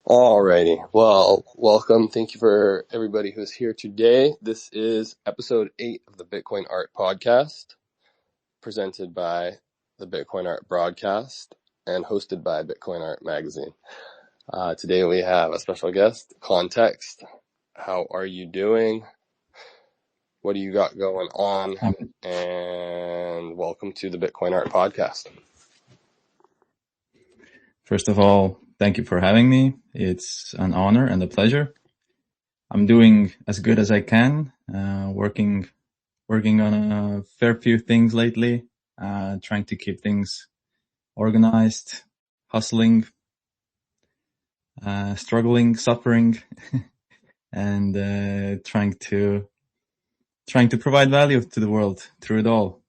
Alrighty. Well, welcome. Thank you for everybody who's here today. This is episode 8 of the Bitcoin Art Podcast, presented by the Bitcoin Art Broadcast and hosted by Bitcoin Art Magazine. Today we have a special guest, Kontext. How are you doing? What do you got going on? And welcome to the Bitcoin Art Podcast. First of all, thank you for having me. It's an honor and a pleasure. I'm doing as good as I can, working on a fair few things lately, trying to keep things organized, hustling, struggling, suffering, and trying to provide value to the world through it all.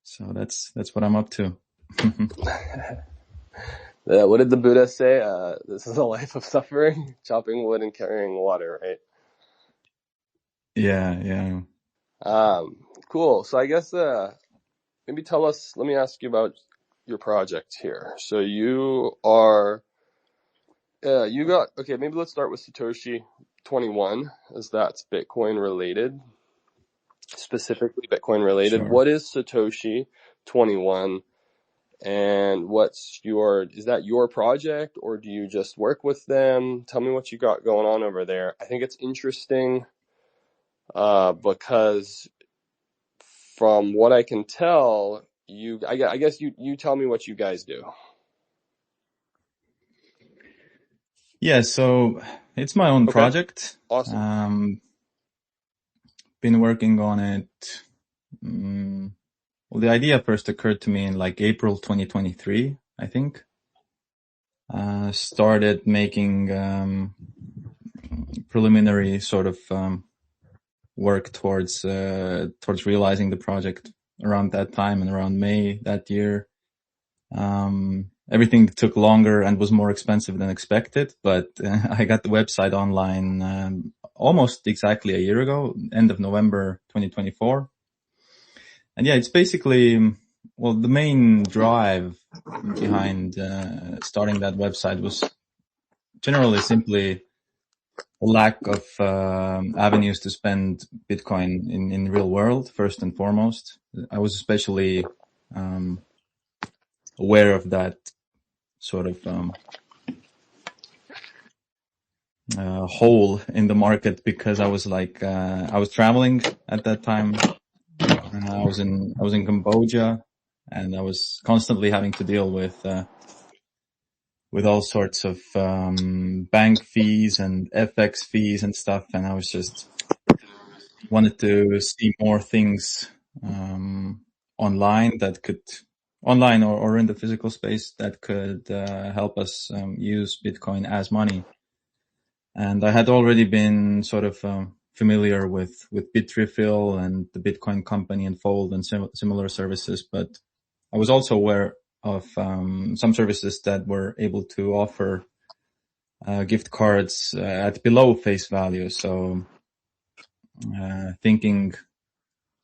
So that's what I'm up to. What did the Buddha say? This is a life of suffering, chopping wood and carrying water, right? Yeah. Cool. So I guess maybe let me ask you about your project here. So maybe let's start with Satoshi 21, as that's Bitcoin related, specifically Bitcoin related. Sure. What is Satoshi 21? And is that your project, or do you just work with them? Tell me what you got going on over there. I think it's interesting, because from what I can tell, I guess you tell me what you guys do. Yeah, so it's my own project. Awesome. Been working on it. Well, the idea first occurred to me in like April 2023, I think. Started making preliminary sort of work towards realizing the project around that time and around May that year. Everything took longer and was more expensive than expected, but I got the website online almost exactly a year ago, end of November 2024. And yeah, it's basically, well, the main drive behind starting that website was generally simply a lack of avenues to spend Bitcoin in the real world, first and foremost. I was especially aware of that sort of hole in the market because I was I was traveling at that time. I was in Cambodia, and I was constantly having to deal with all sorts of bank fees and FX fees and stuff, and I was just wanted to see more things online or in the physical space that could help us use Bitcoin as money. And I had already been sort of familiar with Bitrefill and the Bitcoin company and Fold and similar services, but I was also aware of some services that were able to offer gift cards at below face value. So thinking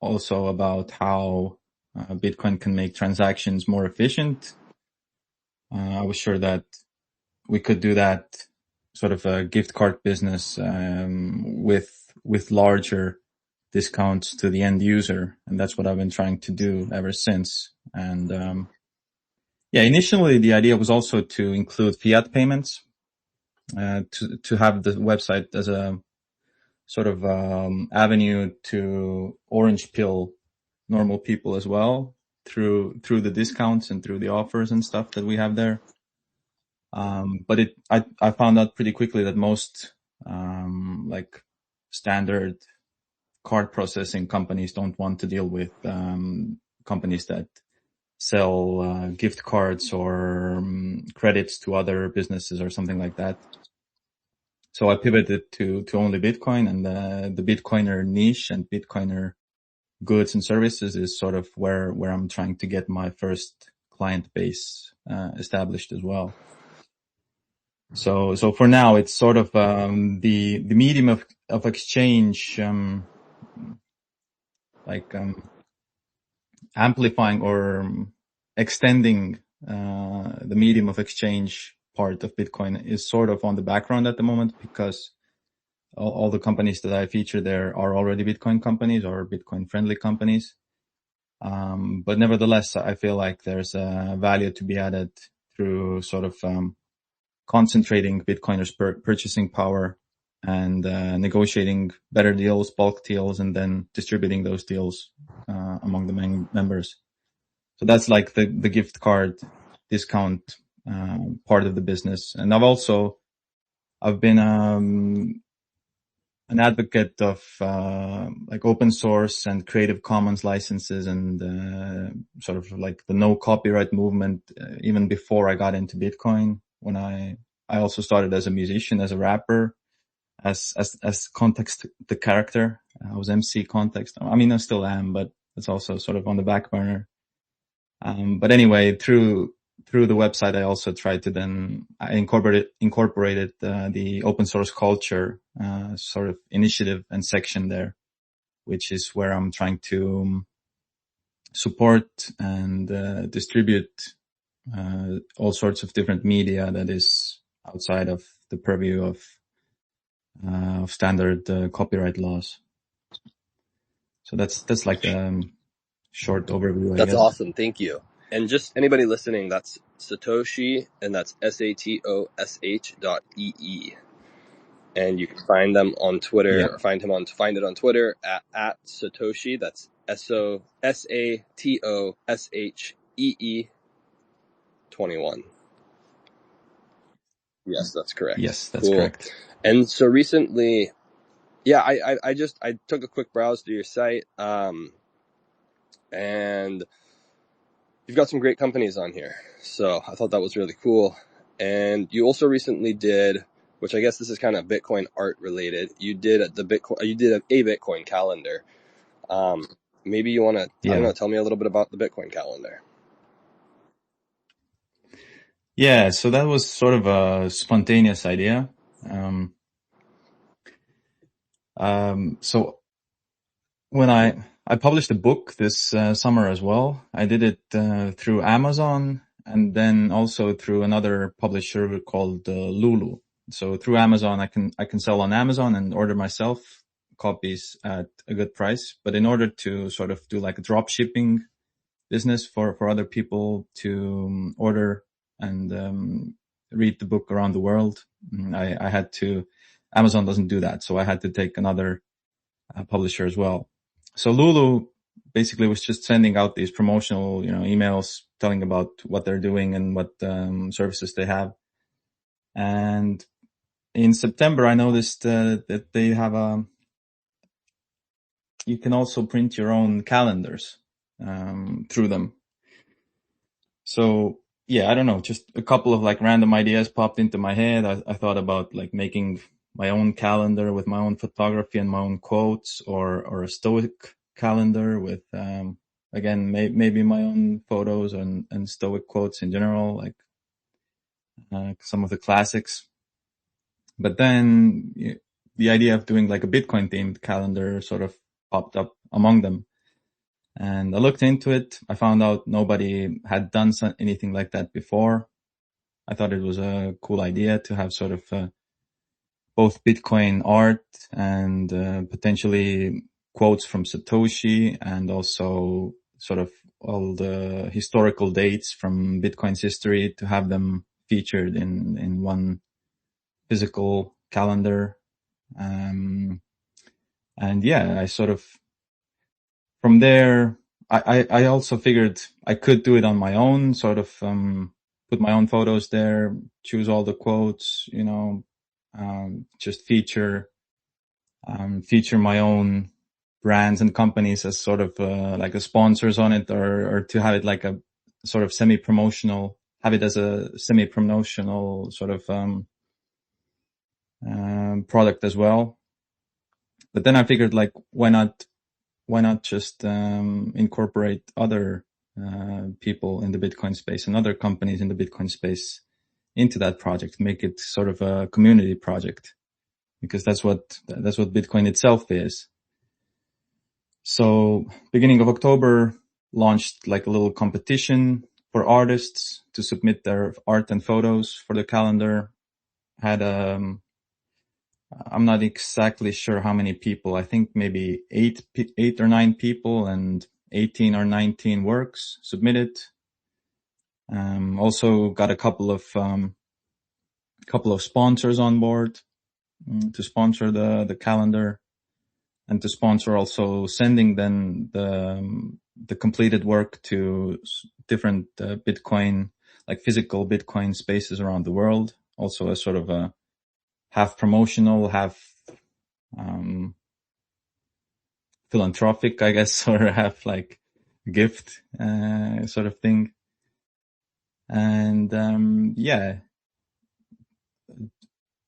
also about how Bitcoin can make transactions more efficient, I was sure that we could do that sort of a gift card business with larger discounts to the end user, and that's what I've been trying to do ever since. And initially the idea was also to include fiat payments, to have the website as a sort of avenue to orange pill normal people as well through the discounts and through the offers and stuff that we have there. But I found out pretty quickly that most like standard card processing companies don't want to deal with companies that sell gift cards or credits to other businesses or something like that. So I pivoted to only Bitcoin, and the Bitcoiner niche and Bitcoiner goods and services is sort of where I'm trying to get my first client base established as well. So for now, it's sort of the medium of exchange, amplifying or extending the medium of exchange part of Bitcoin is sort of on the background at the moment, because all the companies that I feature there are already Bitcoin companies or Bitcoin friendly companies. But nevertheless, I feel like there's a value to be added through sort of concentrating Bitcoiners' purchasing power and negotiating better deals, bulk deals, and then distributing those deals among the members. So that's like the gift card discount part of the business. And I've been an advocate of like open source and Creative Commons licenses and sort of like the no copyright movement even before I got into Bitcoin. When I also started as a musician, as a rapper, as Kontext the character. I was MC Kontext. I mean, I still am, but it's also sort of on the back burner. But anyway, through the website, I also tried to then incorporated the open source culture sort of initiative and section there, which is where I'm trying to support and distribute all sorts of different media that is outside of the purview of standard copyright laws. So that's like a short overview, I guess. That's awesome. Thank you. And just anybody listening, that's Satoshi, and that's SATOSH.EE. And you can find them on Twitter, or find it on Twitter at Satoshi. That's SATOSHEE 21. Yes, that's correct. Yes, that's correct. And so recently, yeah, I took a quick browse through your site, and you've got some great companies on here. So I thought that was really cool. And you also recently did, which I guess this is kind of Bitcoin art related. You did a Bitcoin calendar. Maybe you want to, I don't know, tell me a little bit about the Bitcoin calendar. Yeah, so that was sort of a spontaneous idea. So when I published a book this summer as well, I did it through Amazon and then also through another publisher called Lulu. So through Amazon, I can sell on Amazon and order myself copies at a good price. But in order to sort of do like a drop shipping business for other people to order and read the book around the world, I had to. Amazon doesn't do that, so I had to take another publisher as well. So Lulu basically was just sending out these promotional, emails telling about what they're doing and what services they have. And in September, I noticed that they have you can also print your own calendars through them. So yeah, I don't know, just a couple of like random ideas popped into my head. I thought about like making my own calendar with my own photography and my own quotes, or a Stoic calendar with, again, maybe my own photos and Stoic quotes in general, like some of the classics. But then the idea of doing like a Bitcoin themed calendar sort of popped up among them. And I looked into it. I found out nobody had done anything like that before. I thought it was a cool idea to have sort of both Bitcoin art and potentially quotes from Satoshi, and also sort of all the historical dates from Bitcoin's history, to have them featured in one physical calendar. And yeah, I sort of, from there, I also figured I could do it on my own, sort of put my own photos there, choose all the quotes, just feature my own brands and companies as sort of like a sponsors on it, or to have it like a sort of semi-promotional, have it as a semi-promotional sort of product as well. But then I figured, like, why not just incorporate other people in the Bitcoin space and other companies in the Bitcoin space into that project, make it sort of a community project, because that's what Bitcoin itself is. So beginning of October, launched like a little competition for artists to submit their art and photos for the calendar. Had I'm not exactly sure how many people. I think maybe eight or nine people and 18 or 19 works submitted. Also got a couple of sponsors on board to sponsor the calendar, and to sponsor also sending then the completed work to different Bitcoin, like physical Bitcoin spaces around the world. Also a sort of a half promotional, half philanthropic, I guess, or half like gift sort of thing. And yeah,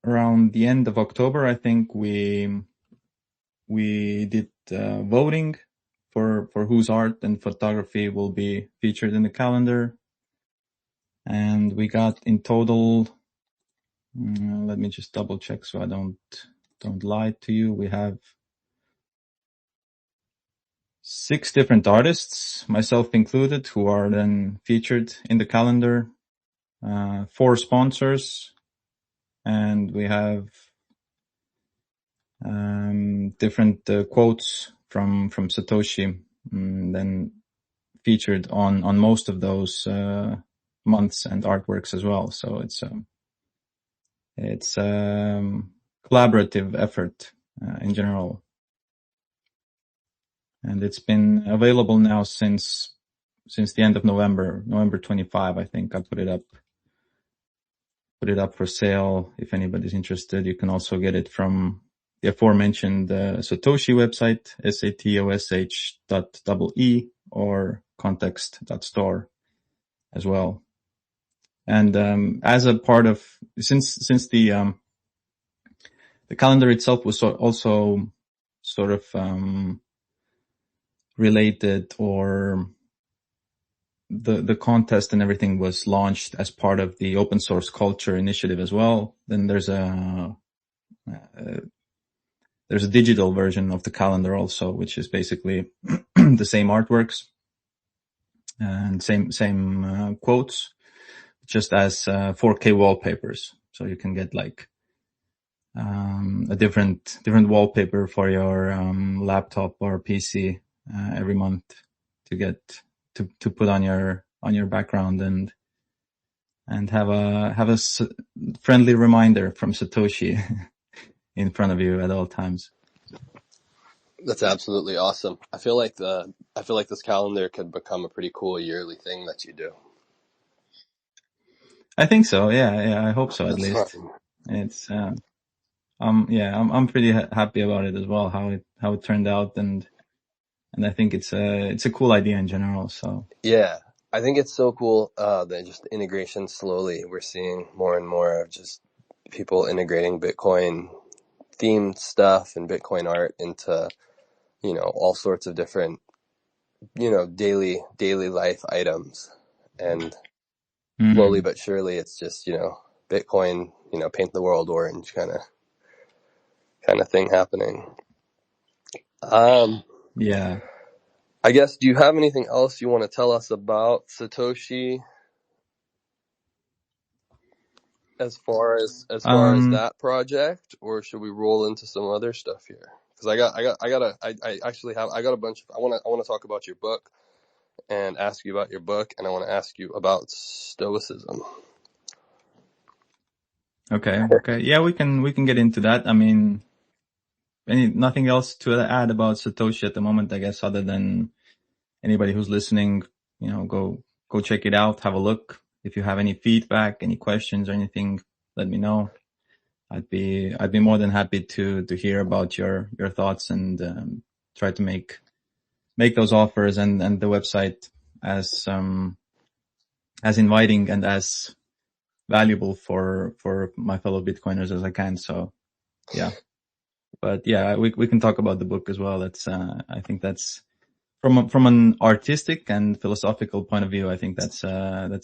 around the end of October, I think we did voting for whose art and photography will be featured in the calendar. And we got in total, let me just double check so I don't lie to you. We have 6 different artists, myself included, who are then featured in the calendar. 4 sponsors, and we have different quotes from Satoshi, then featured on most of those months and artworks as well. So it's collaborative effort in general, and it's been available now since the end of November 25. I think I put it up for sale. If anybody's interested, you can also get it from the aforementioned Satoshi website, satosh.e, or Kontext.store as well. And as a part of, since the calendar itself was also sort of related, or the contest and everything was launched as part of the open source culture initiative as well, then there's a digital version of the calendar also, which is basically the same artworks and same quotes, just as 4K wallpapers. So you can get like a different wallpaper for your laptop or PC every month to get to put on your background, and have a friendly reminder from Satoshi in front of you at all times. That's absolutely awesome. I feel like this calendar could become a pretty cool yearly thing that you do. I think so. Yeah. I hope so. At least Fun. it's I'm pretty happy about it as well. How it turned out, and I think it's a cool idea in general. So Yeah, I think it's so cool that just the integration slowly. We're seeing more and more of just people integrating Bitcoin themed stuff and Bitcoin art into, all sorts of different, daily life items. And slowly but surely it's just, Bitcoin, paint the world orange kind of thing happening. yeah. I guess, do you have anything else you want to tell us about Satoshi as far as that project, or should we roll into some other stuff here? Because I actually have a bunch of, I want to talk about your book and ask you about your book, and I want to ask you about Stoicism. Okay. Yeah, we can get into that. I mean, nothing else to add about Satoshi at the moment, I guess, other than anybody who's listening, go check it out, have a look. If you have any feedback, any questions or anything, let me know. I'd be more than happy to hear about your thoughts, and try to make those offers and the website as inviting and as valuable for my fellow Bitcoiners as I can. So yeah, but yeah, we can talk about the book as well. That's I think that's from an artistic and philosophical point of view, I think that's an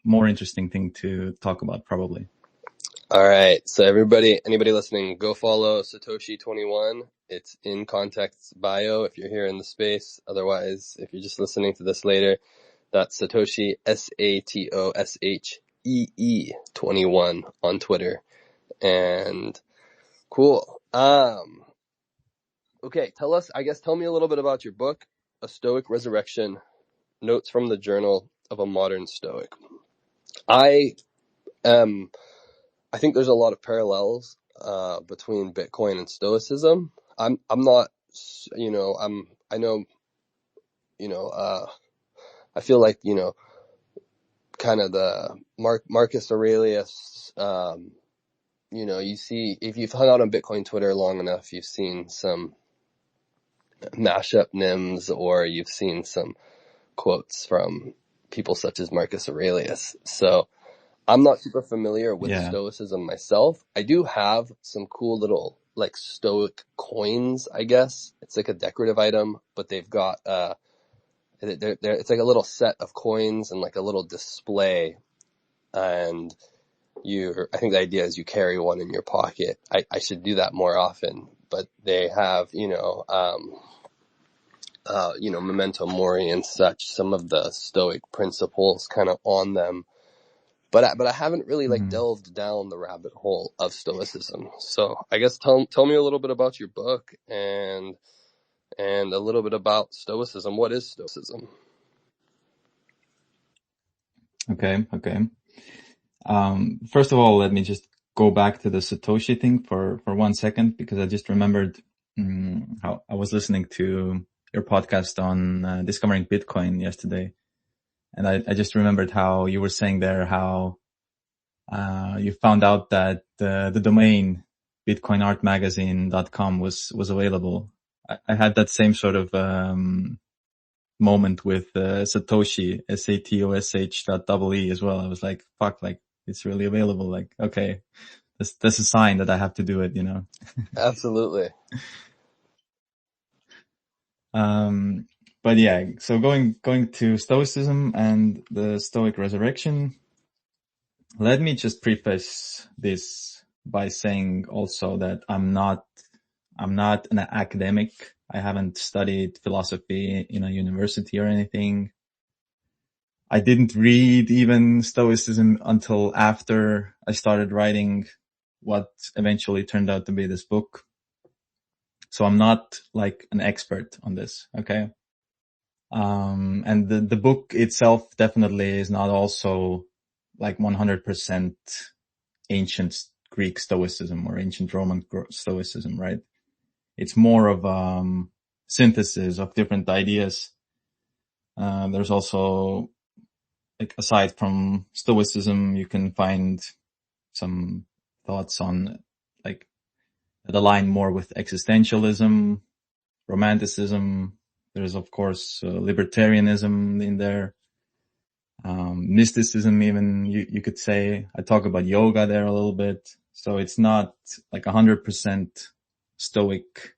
more interesting thing to talk about probably. All right, so anybody listening, go follow Satoshi21. It's in Kontext bio if you're here in the space. Otherwise, if you're just listening to this later, That's Satoshi, SATOSHEE 21 on Twitter. And cool. Okay, tell me a little bit about your book, A Stoic Resurrection, Notes from the Journal of a Modern Stoic. I think there's a lot of parallels between Bitcoin and Stoicism. I'm not, I know, I feel like, kind of the Marcus Aurelius, you see, if you've hung out on Bitcoin Twitter long enough, you've seen some mashup nyms, or you've seen some quotes from people such as Marcus Aurelius. So I'm not super familiar with Yeah. Stoicism myself. I do have some cool little like Stoic coins, I guess. It's like a decorative item, but they've got it's like a little set of coins and like a little display. And I think the idea is you carry one in your pocket. I should do that more often, but they have, memento mori and such, some of the Stoic principles kind of on them. But I haven't really like Mm-hmm. delved down the rabbit hole of Stoicism. So I guess tell me a little bit about your book and a little bit about Stoicism. What is Stoicism? Okay. First of all, let me just go back to the Satoshi thing for 1 second, because I just remembered how I was listening to your podcast on discovering Bitcoin yesterday. And I just remembered how you were saying there how you found out that the domain bitcoinartmagazine.com was available. I had that same sort of moment with Satoshi, SATOSH.EE as well. I was like, fuck, like it's really available. Like, okay, that's a sign that I have to do it, you know? Absolutely. But yeah, so going to Stoicism and the Stoic resurrection, let me just preface this by saying also that I'm not an academic. I haven't studied philosophy in a university or anything. I didn't read even Stoicism until after I started writing what eventually turned out to be this book. So I'm not like an expert on this. Okay. And the book itself definitely is not also like 100% ancient Greek Stoicism or ancient Roman Stoicism, right? It's more of synthesis of different ideas. There's also, like, aside from Stoicism, you can find some thoughts on like that align more with existentialism, romanticism. There's of course libertarianism in there. Mysticism, even you could say. I talk about yoga there a little bit. So it's not like 100% Stoic.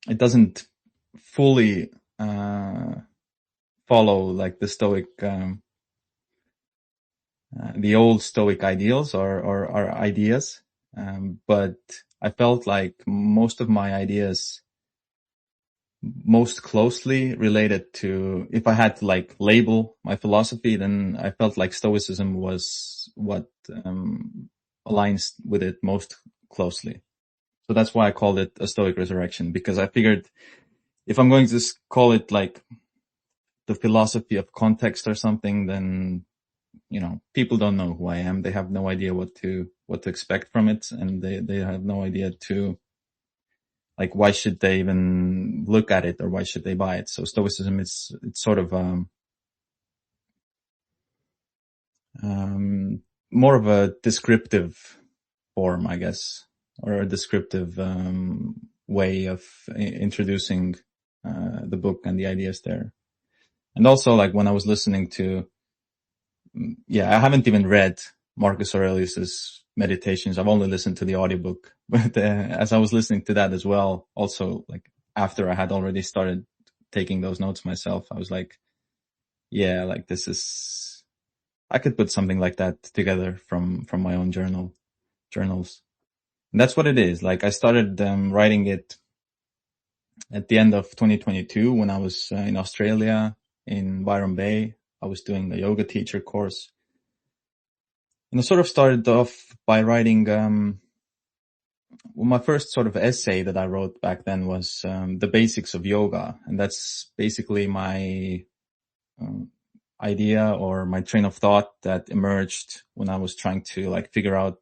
It doesn't fully follow like the Stoic, the old Stoic ideals or ideas. But I felt like most of my ideas most closely related to, if I had to like label my philosophy, then I felt like Stoicism was what aligns with it most closely. So that's why I called it a Stoic resurrection, because I figured if I'm going to call it like the philosophy of context or something, then, you know, people don't know who I am. They have no idea what to expect from it. And they have no idea to, like, why should they even look at it or why should they buy it? So Stoicism it's sort of, more of a descriptive form, I guess, or a descriptive, way of introducing, the book and the ideas there. And also, like, when I was listening to, I haven't even read Marcus Aurelius's Meditations. I've only listened to the audiobook, but as I was listening to that as well, also like after I had already started taking those notes myself, I was like, yeah, like this is, I could put something like that together from my own journals. And that's what it is. Like I started writing it at the end of 2022, when I was in Australia, in Byron Bay, I was doing a yoga teacher course. And I sort of started off by writing, well, my first sort of essay that I wrote back then was the basics of yoga. And that's basically my idea or my train of thought that emerged when I was trying to like figure out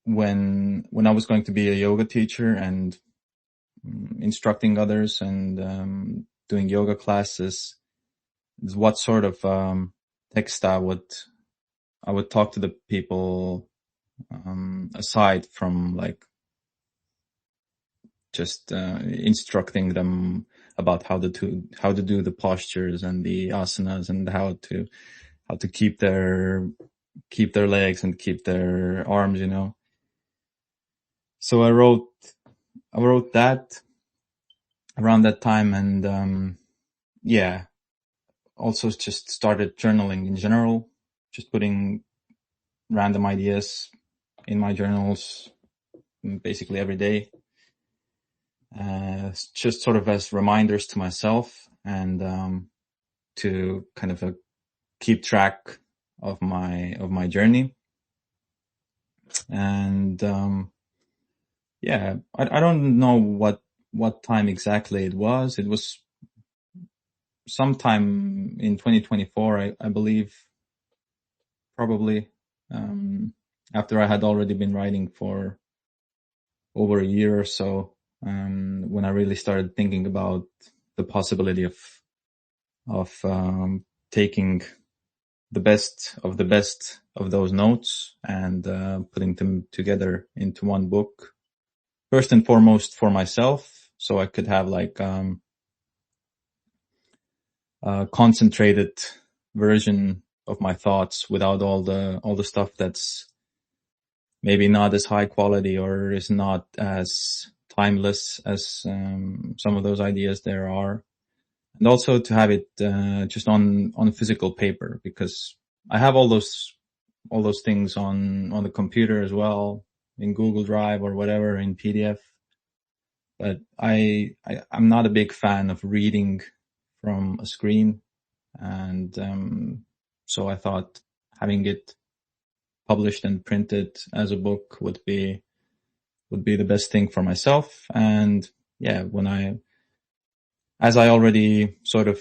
when I was going to be a yoga teacher and instructing others and doing yoga classes, what sort of text I would talk to the people aside from like just instructing them about how to do the postures and the asanas and how to keep their legs and keep their arms, So I wrote that around that time, and also just started journaling in general, just putting random ideas in my journals basically every day, just sort of as reminders to myself and to kind of keep track of my journey. And I don't know what time exactly it was. It was sometime in 2024, I believe, probably, after I had already been writing for over a year or so, when I really started thinking about the possibility of taking the best of those notes and putting them together into one book. First and foremost for myself, so I could have like a concentrated version of my thoughts without all the stuff that's maybe not as high quality or is not as timeless as some of those ideas there are. And also to have it just on physical paper, because I have all those things on the computer as well, in Google Drive or whatever, in PDF. But I'm not a big fan of reading from a screen, and so I thought having it published and printed as a book would be the best thing for myself. And as I already sort of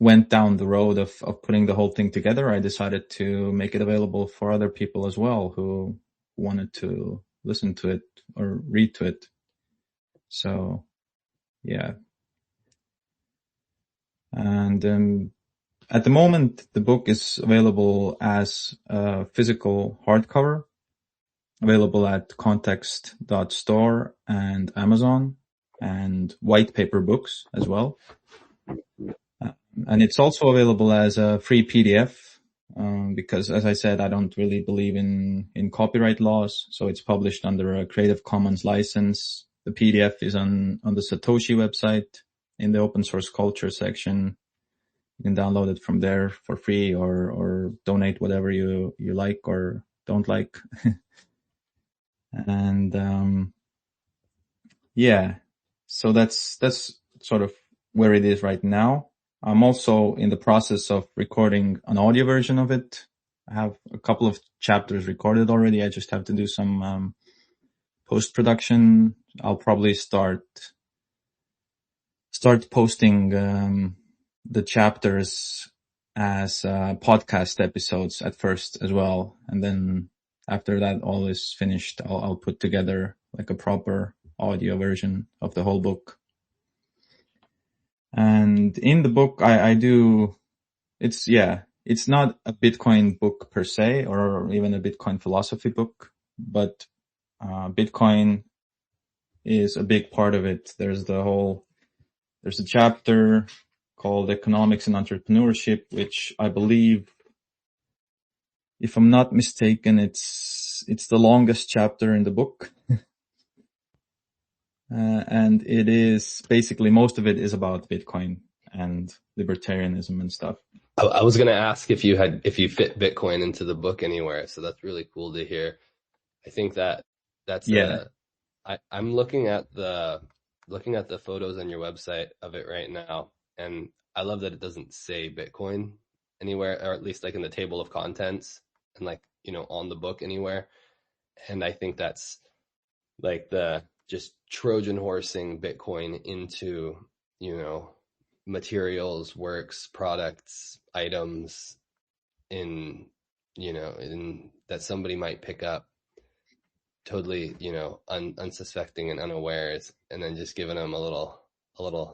went down the road of putting the whole thing together, I decided to make it available for other people as well who wanted to listen to it or read to it. So, yeah. And at the moment, the book is available as a physical hardcover, available at Kontext.store and Amazon, and white paper books as well. And it's also available as a free PDF, because, as I said, I don't really believe in copyright laws. So it's published under a Creative Commons license. The PDF is on the Satoshi website in the open source culture section. You can download it from there for free or donate whatever you like or don't like. And so that's sort of where it is right now. I'm also in the process of recording an audio version of it. I have a couple of chapters recorded already. I just have to do some post-production. I'll probably start posting the chapters as podcast episodes at first as well. And then after that all is finished, I'll put together like a proper audio version of the whole book. And in the book, it's not a Bitcoin book per se, or even a Bitcoin philosophy book, but Bitcoin is a big part of it. There's a chapter called Economics and Entrepreneurship, which I believe, if I'm not mistaken, it's the longest chapter in the book. And it is basically, most of it is about Bitcoin and libertarianism and stuff. I was going to ask if you fit Bitcoin into the book anywhere. So that's really cool to hear. I think that's Yeah, I'm looking at the photos on your website of it right now, and I love that it doesn't say Bitcoin anywhere, or at least like in the table of contents and like, on the book anywhere. And I think that's like the just Trojan horsing Bitcoin into, you know, materials, works, products, items in, in that somebody might pick up totally, unsuspecting and unawares, and then just giving them a little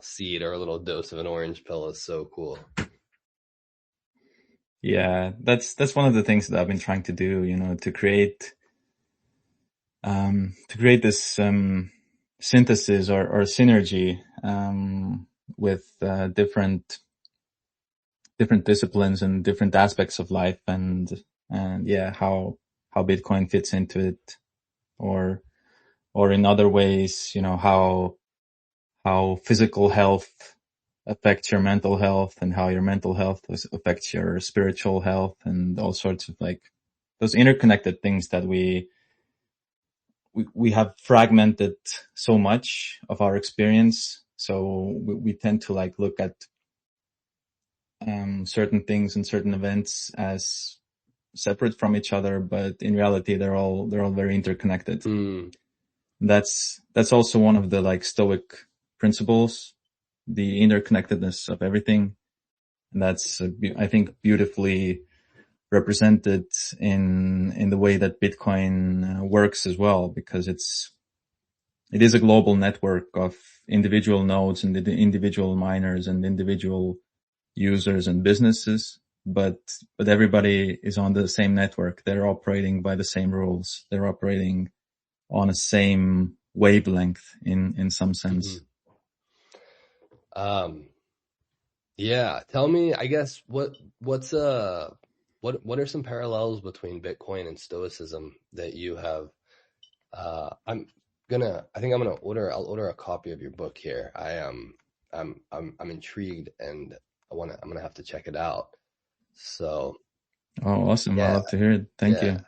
seed or a little dose of an orange pill is so cool. yeah. That's one of the things that I've been trying to do. To create this synthesis or synergy with different disciplines and different aspects of life, and yeah, how Bitcoin fits into it, or in other ways, how physical health affects your mental health, and how your mental health affects your spiritual health, and all sorts of like those interconnected things that we have fragmented so much of our experience. So we tend to like look at certain things and certain events as separate from each other, but in reality, they're all very interconnected. Mm. That's also one of the like Stoic principles, the interconnectedness of everything. And that's, I think, beautifully represented in the way that Bitcoin works as well, because it is a global network of individual nodes and the individual miners and individual users and businesses. But everybody is on the same network. They're operating by the same rules. They're operating on a same wavelength in some Hmm. sense. Um, yeah, tell me, I guess what are some parallels between Bitcoin and Stoicism that you have? I think I'll order a copy of your book here. I'm intrigued, and I'm gonna have to check it out. So Oh, awesome. I yeah, love to hear it. Thank yeah. you.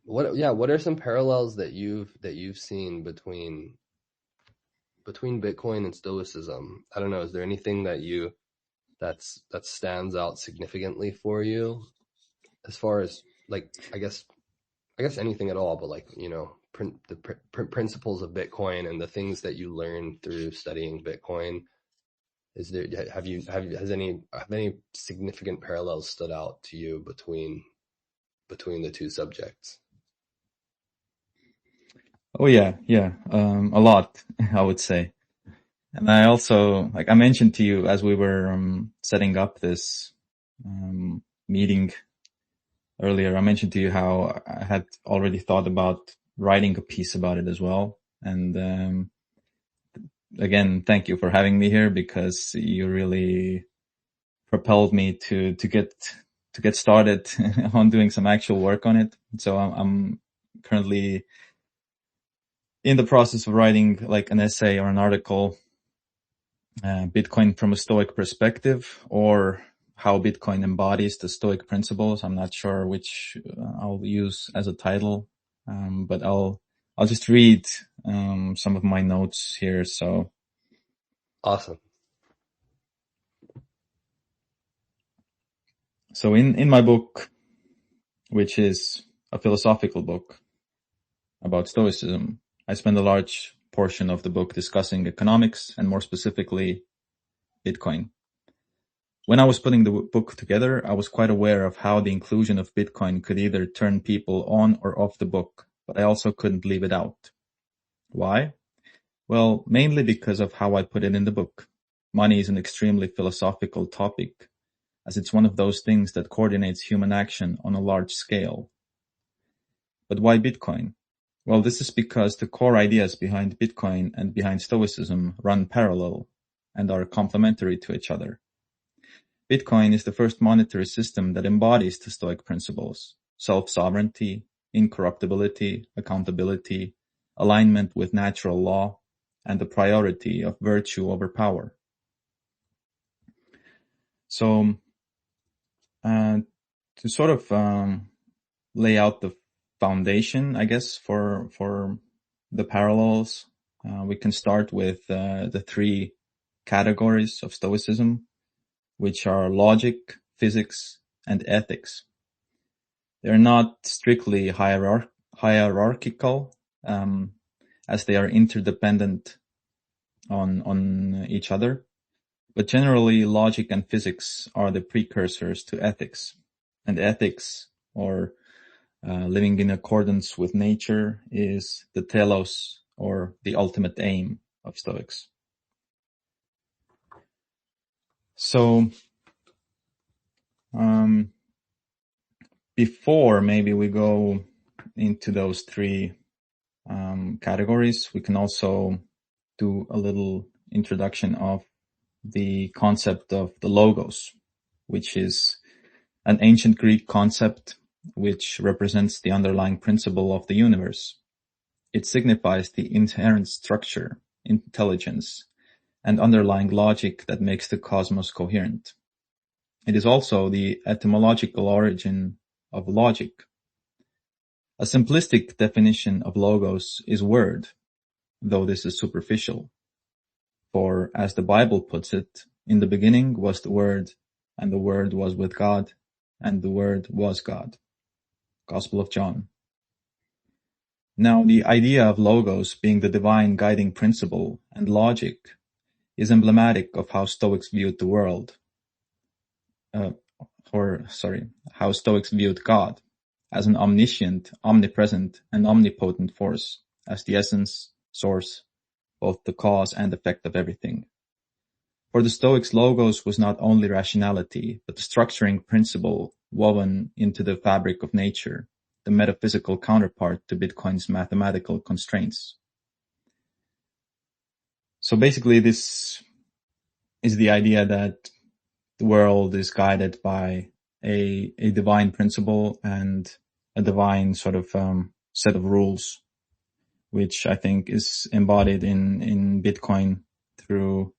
What are some parallels that you've seen between Bitcoin and Stoicism? I don't know. Is there anything that stands out significantly for you as far as like I guess anything at all, but like the principles of Bitcoin and the things that you learn through studying Bitcoin. Is there have any significant parallels stood out to you between the two subjects? Oh yeah, yeah. A lot, I would say. And I also, like I mentioned to you as we were setting up this meeting earlier, I mentioned to you how I had already thought about writing a piece about it as well. And again, thank you for having me here, because you really propelled me to get started on doing some actual work on it. So I'm currently in the process of writing like an essay or an article, Bitcoin from a Stoic perspective, or how Bitcoin embodies the Stoic principles. I'm not sure which I'll use as a title, but I'll just read some of my notes here. Awesome. So in my book, which is a philosophical book about Stoicism, I spend a large portion of the book discussing economics, and more specifically, Bitcoin. When I was putting the book together, I was quite aware of how the inclusion of Bitcoin could either turn people on or off the book, but I also couldn't leave it out. Why? Well, mainly because of how I put it in the book. Money is an extremely philosophical topic, as it's one of those things that coordinates human action on a large scale. But why Bitcoin? Well, this is because the core ideas behind Bitcoin and behind Stoicism run parallel and are complementary to each other. Bitcoin is the first monetary system that embodies the Stoic principles: self-sovereignty, incorruptibility, accountability, alignment with natural law, and the priority of virtue over power. So, to sort of lay out the foundation, I guess, for the parallels. We can start with the three categories of Stoicism, which are logic, physics, and ethics. They're not strictly hierarchical, as they are interdependent on each other. But generally, logic and physics are the precursors to ethics. And ethics, or living in accordance with nature, is the telos, or the ultimate aim of Stoics. So, before maybe we go into those three categories, we can also do a little introduction of the concept of the logos, which is an ancient Greek concept which represents the underlying principle of the universe. It signifies the inherent structure, intelligence, and underlying logic that makes the cosmos coherent. It is also the etymological origin of logic. A simplistic definition of logos is word, though this is superficial. For, as the Bible puts it, in the beginning was the Word, and the Word was with God, and the Word was God. Gospel of John. Now, the idea of logos being the divine guiding principle and logic is emblematic of how Stoics viewed the world. How Stoics viewed God as an omniscient, omnipresent, and omnipotent force, as the essence, source, both the cause and effect of everything. For the Stoics, logos was not only rationality, but the structuring principle woven into the fabric of nature, the metaphysical counterpart to Bitcoin's mathematical constraints. So basically, this is the idea that the world is guided by a divine principle and a divine sort of set of rules, which I think is embodied in Bitcoin through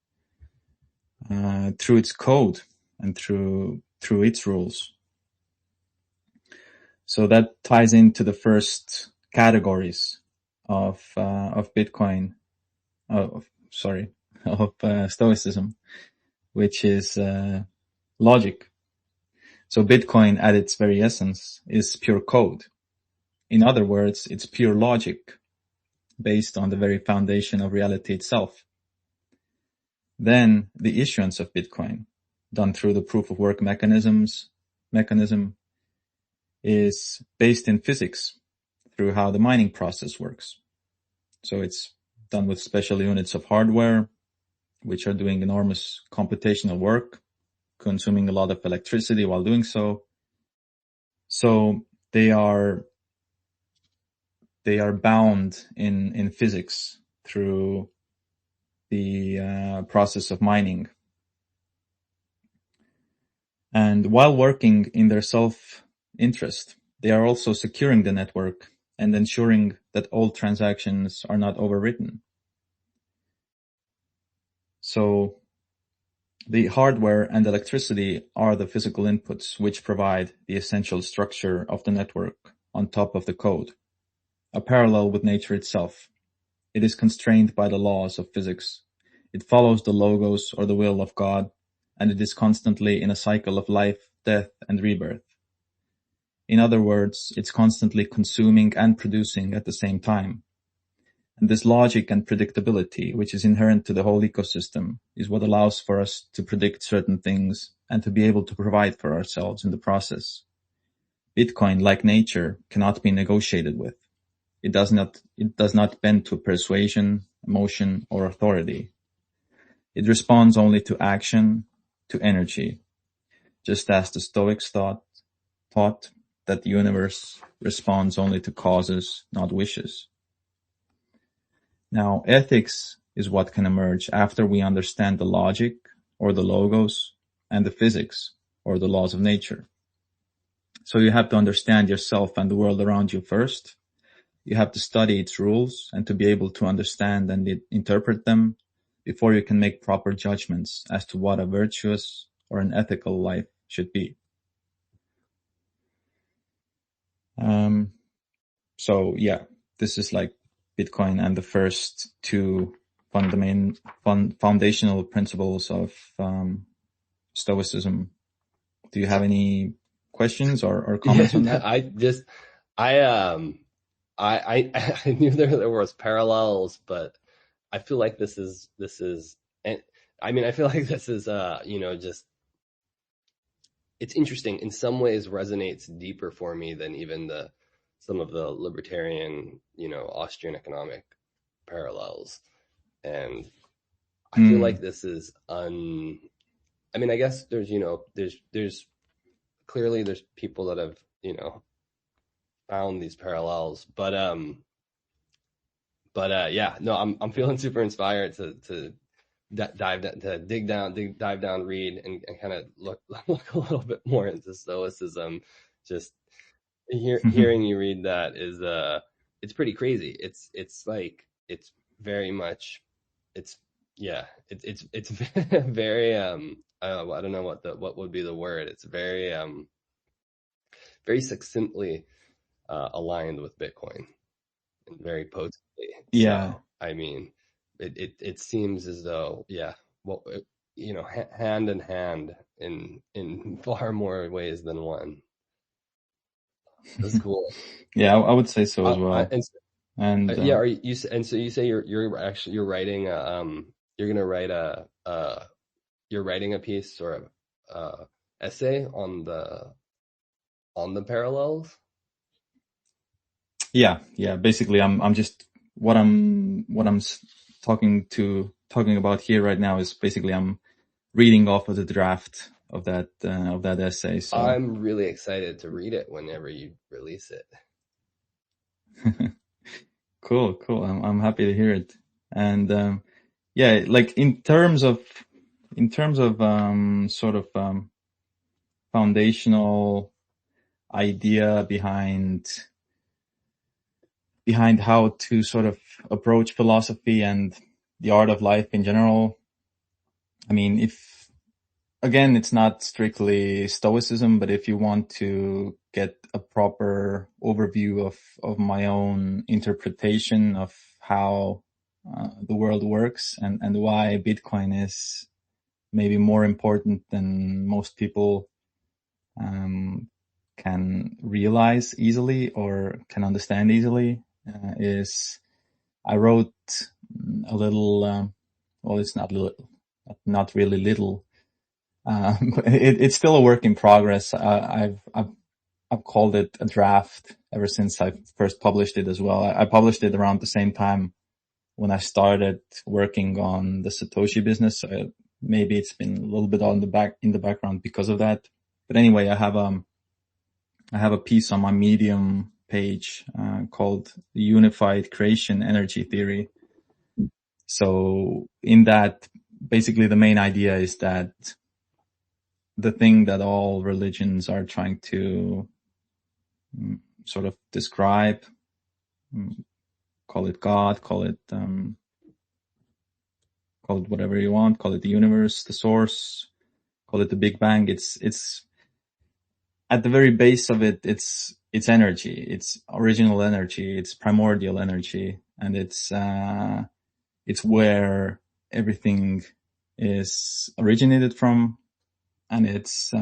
its code and through its rules. So that ties into the first categories of Bitcoin, of Stoicism, which is logic. So Bitcoin, at its very essence, is pure code. In other words, it's pure logic based on the very foundation of reality itself. Then the issuance of Bitcoin, done through the proof of work mechanism, is based in physics through how the mining process works. So it's done with special units of hardware, which are doing enormous computational work, consuming a lot of electricity while doing so. So they are bound in physics through the process of mining. And while working in their self-interest, they are also securing the network and ensuring that all transactions are not overwritten. So the hardware and electricity are the physical inputs which provide the essential structure of the network on top of the code, a parallel with nature itself. It is constrained by the laws of physics. It follows the logos or the will of God, and it is constantly in a cycle of life, death, and rebirth. In other words, it's constantly consuming and producing at the same time. And this logic and predictability, which is inherent to the whole ecosystem, is what allows for us to predict certain things and to be able to provide for ourselves in the process. Bitcoin, like nature, cannot be negotiated with. It does not bend to persuasion, emotion, or authority. It responds only to action, to energy, just as the Stoics taught that the universe responds only to causes, not wishes. Now, ethics is what can emerge after we understand the logic, or the logos, and the physics, or the laws of nature. So you have to understand yourself and the world around you first. You have to study its rules and to be able to understand and interpret them before you can make proper judgments as to what a virtuous or an ethical life should be. So yeah, this is like Bitcoin and the first two foundational principles of Stoicism. Do you have any questions or comments on that? I knew there was parallels, but I feel like this is, and I mean, I feel like this is, just, it's interesting in some ways, resonates deeper for me than even some of the libertarian, Austrian economic parallels. And I feel like this is I mean, I guess there's clearly there's people that have, found these parallels, but yeah, no, I'm feeling super inspired to dive down, read, and kind of look a little bit more into Stoicism. Just hearing you read that is it's pretty crazy. It's like it's very much it's yeah it's very I don't know what would be the word. It's very succinctly aligned with Bitcoin and very potently. Yeah. So I mean, it seems as though, yeah, well, hand in hand in far more ways than one. That's cool. Yeah, I would say so as well. And And yeah, are you and so you say you're writing you're gonna write you're writing a piece or a essay on the parallels. yeah, basically I'm just what I'm talking about here right now is basically I'm reading off of the draft of that essay. So I'm really excited to read it whenever you release it. cool. I'm happy to hear it. And yeah, like in terms of sort of foundational idea behind how to sort of approach philosophy and the art of life in general. I mean, if again, it's not strictly Stoicism, but if you want to get a proper overview of my own interpretation of how the world works and why Bitcoin is maybe more important than most people um, can realize easily or can understand easily, is I wrote a little, well, it's not really little. It's still a work in progress. I've called it a draft ever since I first published it as well. I published it around the same time when I started working on the Satoshi business. So maybe it's been a little bit in the background because of that. But anyway, I have a piece on my Medium page called the Unified Creation Energy Theory. So in that, basically the main idea is that the thing that all religions are trying to sort of describe, call it God, call it whatever you want, call it the universe, the source, call it the Big Bang. It's at the very base of it, it's energy, it's original energy, it's primordial energy, and it's where everything is originated from, and it's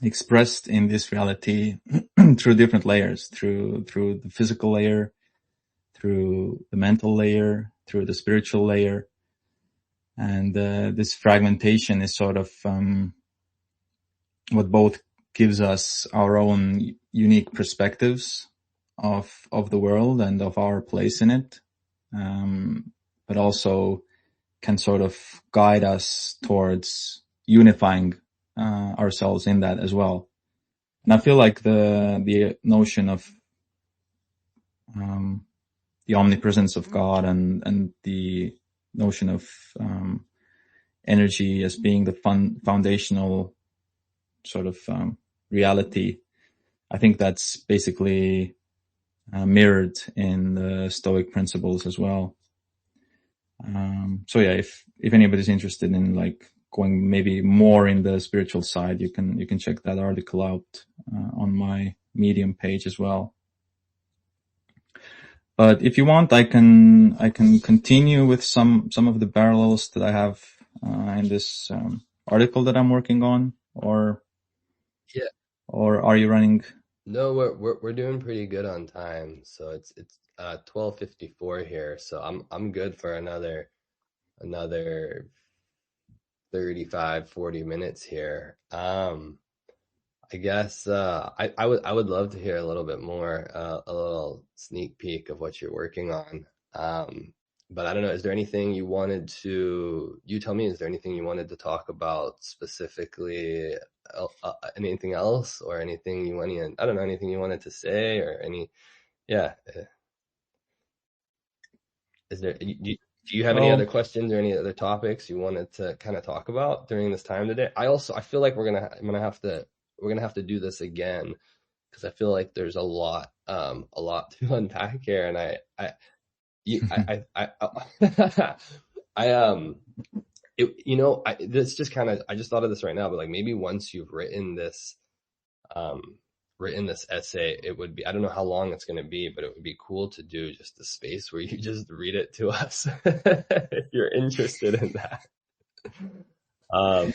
expressed in this reality through different layers, through the physical layer, through the mental layer, through the spiritual layer. And this fragmentation is sort of what both gives us our own unique perspectives of the world and of our place in it, but also can sort of guide us towards unifying ourselves in that as well. And I feel like the notion of the omnipresence of God and the notion of energy as being the foundational sort of reality, I think that's basically mirrored in the Stoic principles as well. So yeah, if anybody's interested in like going maybe more in the spiritual side, you can check that article out on my Medium page as well. But if you want, I can continue with some of the parallels that I have in this article that I'm working on, Yeah. or are you running? No, we're doing pretty good on time. So it's 12:54 here. So I'm good for another 35, 40 minutes here. I guess I would love to hear a little bit more, a little sneak peek of what you're working on. But I don't know, is there anything you tell me, is there anything you wanted to talk about specifically, anything else, or anything you wanted, I don't know, anything you wanted to say, or yeah, do you have any other Oh, questions or any other topics you wanted to kind of talk about during this time today? I feel like we're gonna have to do this again, because I feel like there's a lot to unpack here, and you, I, I this just kind of, I just thought of this right now, but like maybe once you've um, written this essay, it would be, I don't know how long it's going to be, but it would be cool to do just a space where you just read it to us if you're interested in that. Um,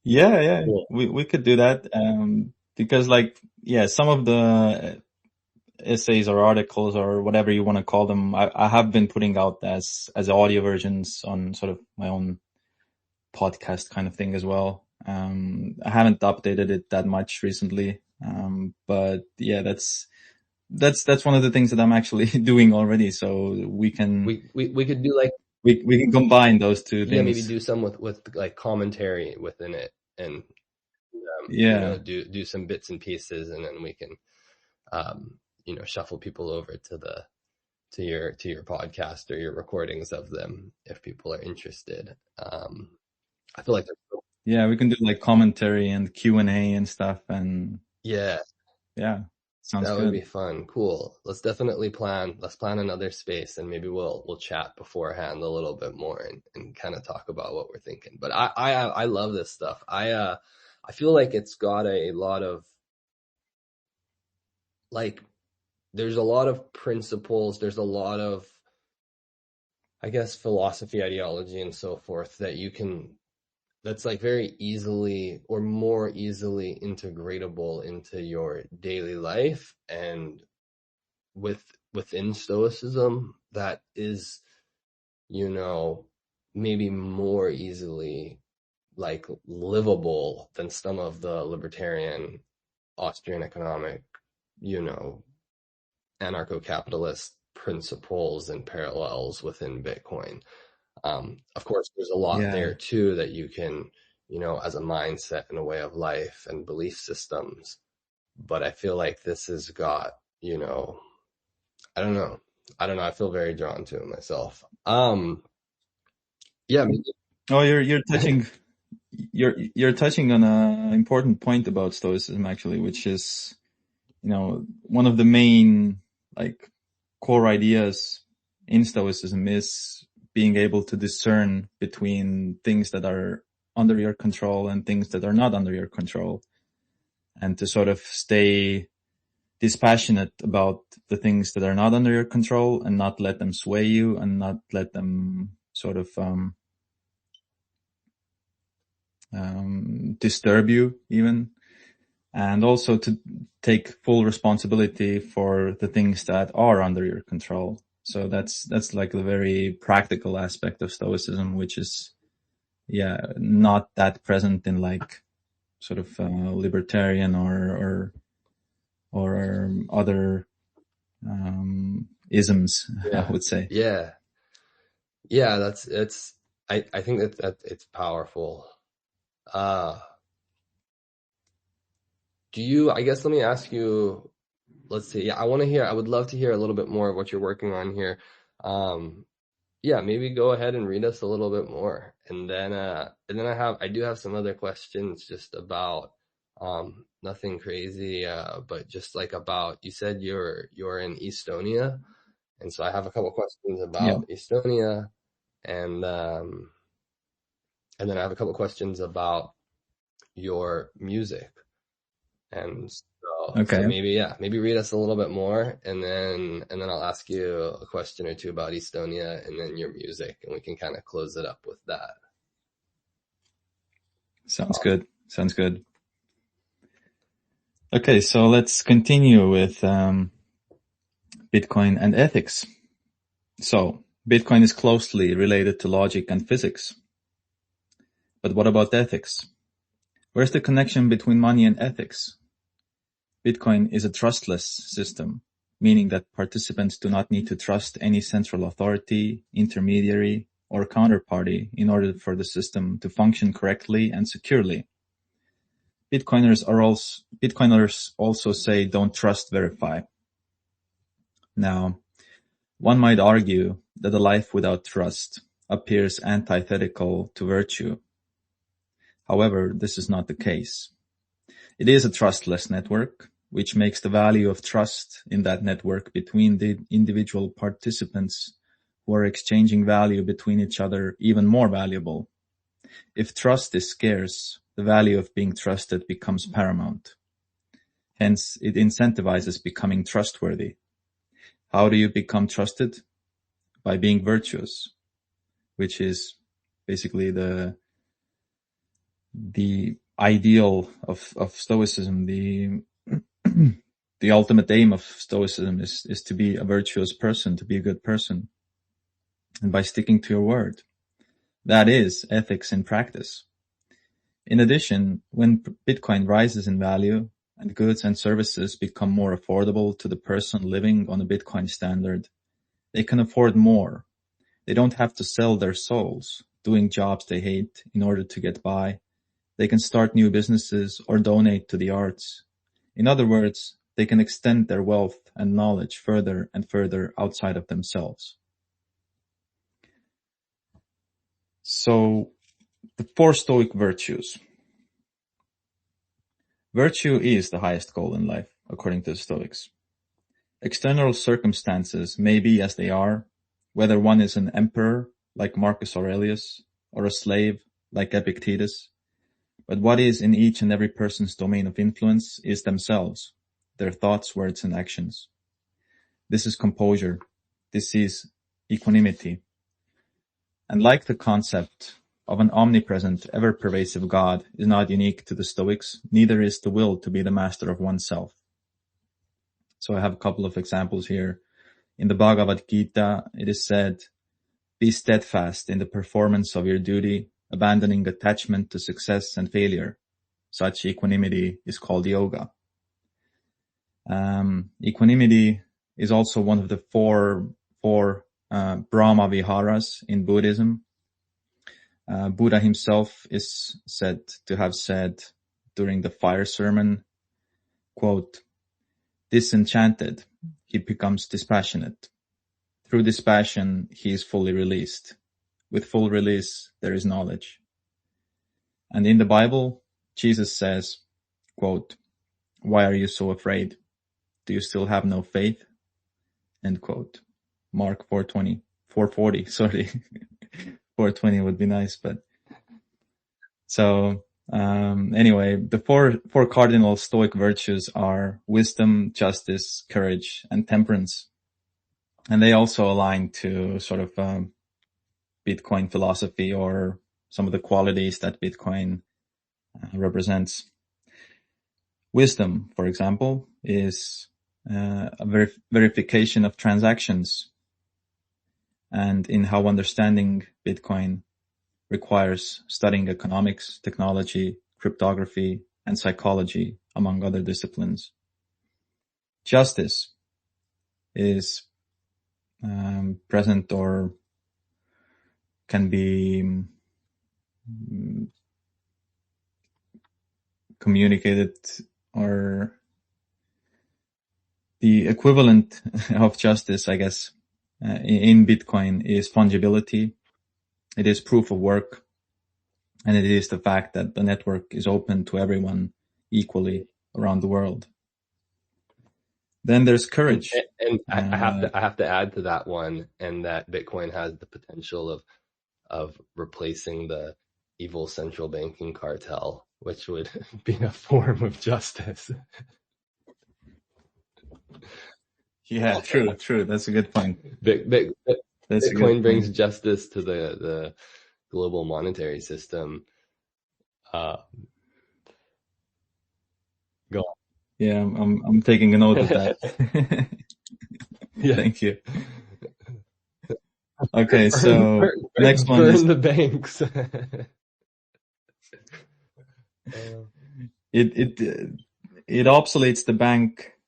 yeah, cool. we could do that, because like, yeah, some of the essays or articles or whatever you want to call them, I have been putting out as audio versions on sort of my own podcast kind of thing as well. I haven't updated it that much recently, but yeah, that's one of the things that I'm actually doing already. So We could do like, we can combine those two yeah, maybe things. do some with like commentary within it, and Yeah, do some bits and pieces, and then we can shuffle people over to your podcast or your recordings of them if people are interested. I feel like yeah, we can do like commentary and Q&A and stuff, and yeah, yeah, sounds that would be good. fun. Cool. Let's plan another space, and maybe we'll chat beforehand a little bit more, and kind of talk about what we're thinking. But I love this stuff. I feel like it's got a lot of, like, there's a lot of principles, there's a lot of, I guess, philosophy, ideology, and so forth that's like very easily or more easily integratable into your daily life, and within stoicism, that is, you know maybe more easily like livable than some of the libertarian Austrian economic, you know anarcho-capitalist principles and parallels within Bitcoin. Of course, there's a lot there Yeah, too that you can, as a mindset and a way of life and belief systems. But I feel like this has got, I don't know. I don't know. I feel very drawn to it myself. Yeah, maybe. oh, you're touching on a important point about stoicism, actually, which is, one of the main, like, core ideas in stoicism is being able to discern between things that are under your control and things that are not under your control, and to sort of stay dispassionate about the things that are not under your control and not let them sway you and not let them sort of disturb you even, and also to take full responsibility for the things that are under your control. So that's like the very practical aspect of stoicism, which is, yeah, not that present in like sort of libertarian or other isms, I Yeah, would say. yeah, yeah. That's it's. I think that it's powerful. Uh, do you? I guess let me ask you. Let's see. Yeah, I would love to hear a little bit more of what you're working on here. Um, yeah, maybe go ahead and read us a little bit more, and then I do have some other questions, just about, nothing crazy, but just like about, you said you're in Estonia, and so I have a couple questions Yeah. about Estonia, and and then I have a couple questions about your music. And so Okay. maybe read us a little bit more, and then I'll ask you a question or two about Estonia, and then your music, and we can kind of close it up with that. Sounds good. Sounds good. Okay, so let's continue with Bitcoin and ethics. So, Bitcoin is closely related to logic and physics. But what about ethics? Where's the connection between money and ethics? Bitcoin is a trustless system, meaning that participants do not need to trust any central authority, intermediary, or counterparty in order for the system to function correctly and securely. Bitcoiners also say don't trust, verify. Now, one might argue that a life without trust appears antithetical to virtue. However, this is not the case. It is a trustless network, which makes the value of trust in that network between the individual participants who are exchanging value between each other even more valuable. If trust is scarce, the value of being trusted becomes paramount. Hence, it incentivizes becoming trustworthy. How do you become trusted? By being virtuous, which is basically the ideal of Stoicism. The ultimate aim of Stoicism is to be a virtuous person, to be a good person. And by sticking to your word. That is ethics in practice. In addition, when Bitcoin rises in value and goods and services become more affordable to the person living on a Bitcoin standard, they can afford more. They don't have to sell their souls, doing jobs they hate in order to get by. They can start new businesses or donate to the arts. In other words, they can extend their wealth and knowledge further and further outside of themselves. So, the 4 Stoic virtues. Virtue is the highest goal in life, according to the Stoics. External circumstances may be as they are, whether one is an emperor, like Marcus Aurelius, or a slave, like Epictetus. But what is in each and every person's domain of influence is themselves, their thoughts, words, and actions. This is composure. This is equanimity. And like the concept of an omnipresent, ever-pervasive God is not unique to the Stoics, neither is the will to be the master of oneself. So I have a couple of examples here. In the Bhagavad Gita, it is said, "Be steadfast in the performance of your duty, abandoning attachment to success and failure." Such equanimity is called yoga. Equanimity is also one of the four Brahma Viharas in Buddhism. Buddha himself is said to have said during the fire sermon, quote, "Disenchanted, he becomes dispassionate. Through dispassion, he is fully released. With full release, there is knowledge." And in the Bible, Jesus says, quote, "Why are you so afraid? Do you still have no faith?" End quote. Mark 440, sorry. 420 would be nice, but so anyway, the four cardinal Stoic virtues are wisdom, justice, courage, and temperance. And they also align to sort of Bitcoin philosophy or some of the qualities that Bitcoin represents. Wisdom, for example, is a verification of transactions, and in how understanding Bitcoin requires studying economics, technology, cryptography, and psychology, among other disciplines. Justice is present or can be communicated, or the equivalent of justice, I guess, in Bitcoin is fungibility. It is proof of work, and it is the fact that the network is open to everyone equally around the world. Then there's courage. And I have to add to that one, and that Bitcoin has the potential of replacing the evil central banking cartel, which would be a form of justice. Yeah, true. That's a good point. That's a good Bitcoin brings point. justice to the global monetary system. Go on. Yeah, I'm taking a note of that. Yeah. Thank you. Okay, burn, so burn, next one is burn the banks. it obsoletes the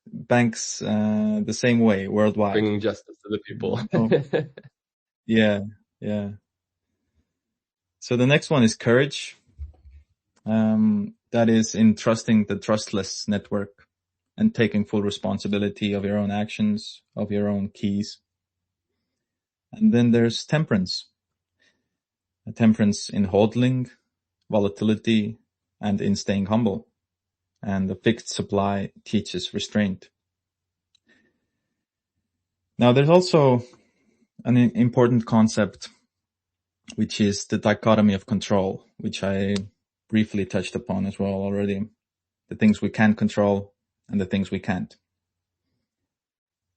banks the same way worldwide. Bringing justice to the people. Oh, yeah, yeah. So the next one is courage. That is in trusting the trustless network and taking full responsibility of your own actions, of your own keys. And then there's temperance. A temperance in hodling, volatility, and in staying humble. And the fixed supply teaches restraint. Now there's also an important concept, which is the dichotomy of control, which I briefly touched upon as well already. The things we can control and the things we can't.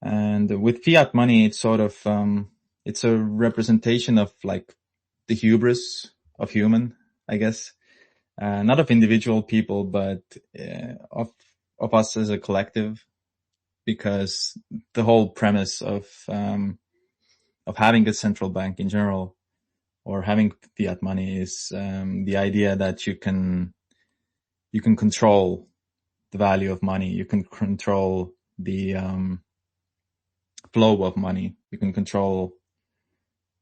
And with fiat money, it's sort of, it's a representation of like the hubris of human, I guess. Not of individual people, but of us as a collective, because the whole premise of having a central bank in general or having fiat money is the idea that you can control the value of money. You can control the flow of money. You can control,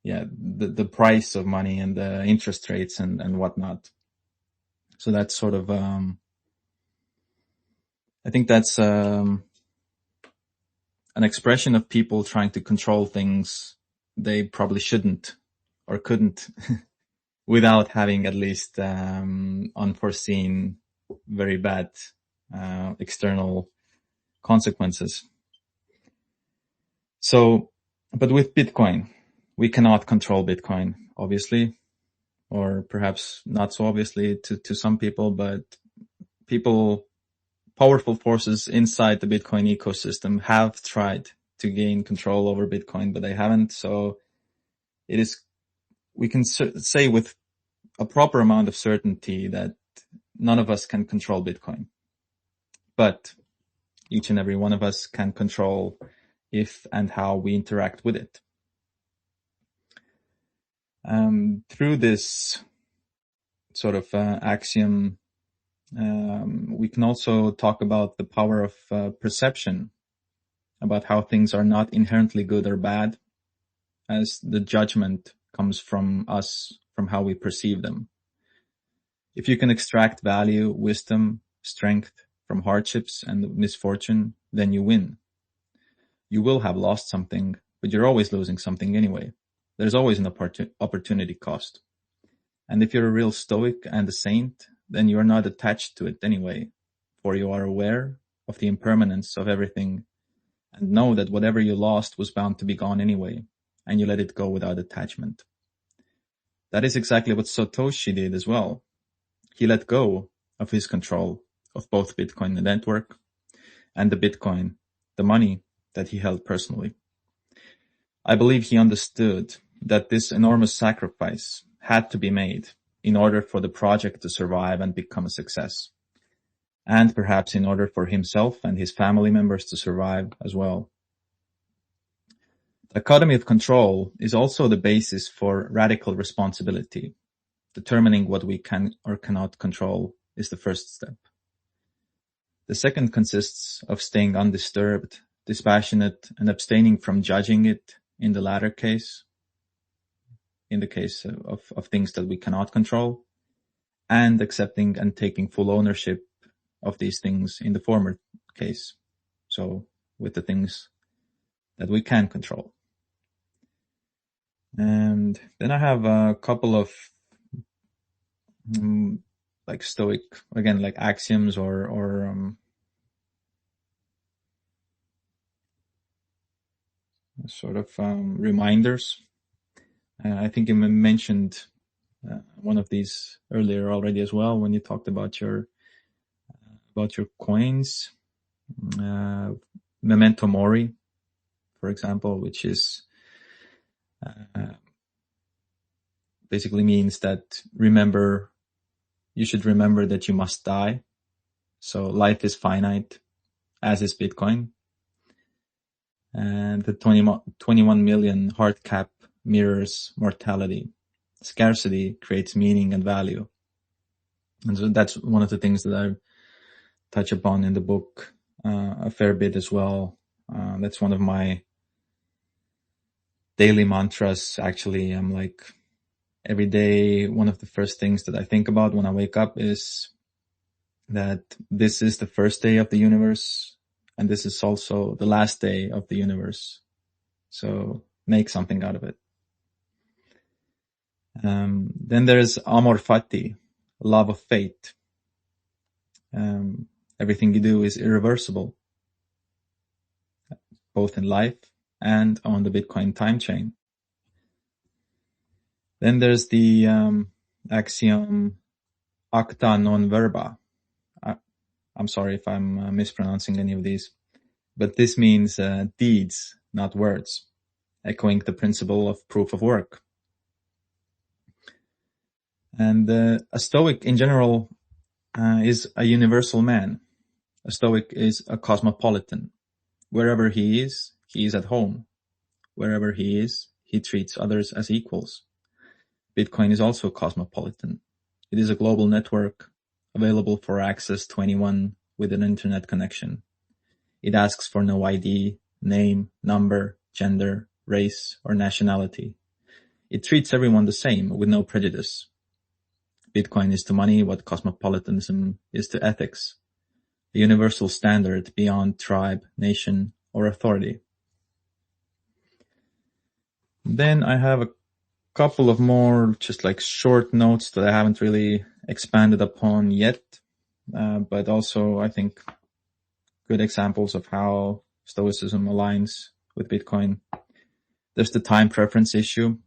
the price of money and the interest rates and whatnot. So that's sort of, I think that's an expression of people trying to control things they probably shouldn't or couldn't without having at least unforeseen, very bad external consequences. So, but with Bitcoin, we cannot control Bitcoin, obviously, or perhaps not so obviously to some people, but powerful forces inside the Bitcoin ecosystem have tried to gain control over Bitcoin, but they haven't. So we can say with a proper amount of certainty that none of us can control Bitcoin, but each and every one of us can control if and how we interact with it. Through this sort of axiom, we can also talk about the power of perception, about how things are not inherently good or bad, as the judgment comes from us, from how we perceive them. If you can extract value, wisdom, strength from hardships and misfortune, then you win. You will have lost something, but you're always losing something anyway. There's always an opportunity cost. And if you're a real stoic and a saint, then you are not attached to it anyway, for you are aware of the impermanence of everything and know that whatever you lost was bound to be gone anyway, and you let it go without attachment. That is exactly what Satoshi did as well. He let go of his control of both Bitcoin network and the Bitcoin, the money that he held personally. I believe he understood that this enormous sacrifice had to be made in order for the project to survive and become a success, and perhaps in order for himself and his family members to survive as well. The dichotomy of control is also the basis for radical responsibility. Determining what we can or cannot control is the first step. The second consists of staying undisturbed, dispassionate, and abstaining from judging it in the latter case, in the case of things that we cannot control, and accepting and taking full ownership of these things in the former case. So with the things that we can control. And then I have a couple of like stoic, again, like axioms or sort of reminders. I think you mentioned one of these earlier already as well when you talked about your coins. Memento mori, for example, which is basically means that you should remember that you must die. So life is finite, as is Bitcoin. And the 21 million hard cap mirrors mortality. Scarcity creates meaning and value. And so that's one of the things that I touch upon in the book a fair bit as well. That's one of my daily mantras. Actually, I'm like, every day, one of the first things that I think about when I wake up is that this is the first day of the universe, and this is also the last day of the universe. So make something out of it. Then there's amor fati, love of fate. Everything you do is irreversible, both in life and on the Bitcoin time chain. Then there's the axiom acta non verba. I'm sorry if I'm mispronouncing any of these, but this means deeds, not words, echoing the principle of proof of work. And a Stoic in general is a universal man. A Stoic is a cosmopolitan. Wherever he is at home. Wherever he is, he treats others as equals. Bitcoin is also cosmopolitan. It is a global network available for access to anyone with an internet connection. It asks for no ID, name, number, gender, race, or nationality. It treats everyone the same with no prejudice. Bitcoin is to money what cosmopolitanism is to ethics, a universal standard beyond tribe, nation, or authority. Then I have a couple of more just like short notes that I haven't really expanded upon yet, but also I think good examples of how Stoicism aligns with Bitcoin. There's the time preference issue.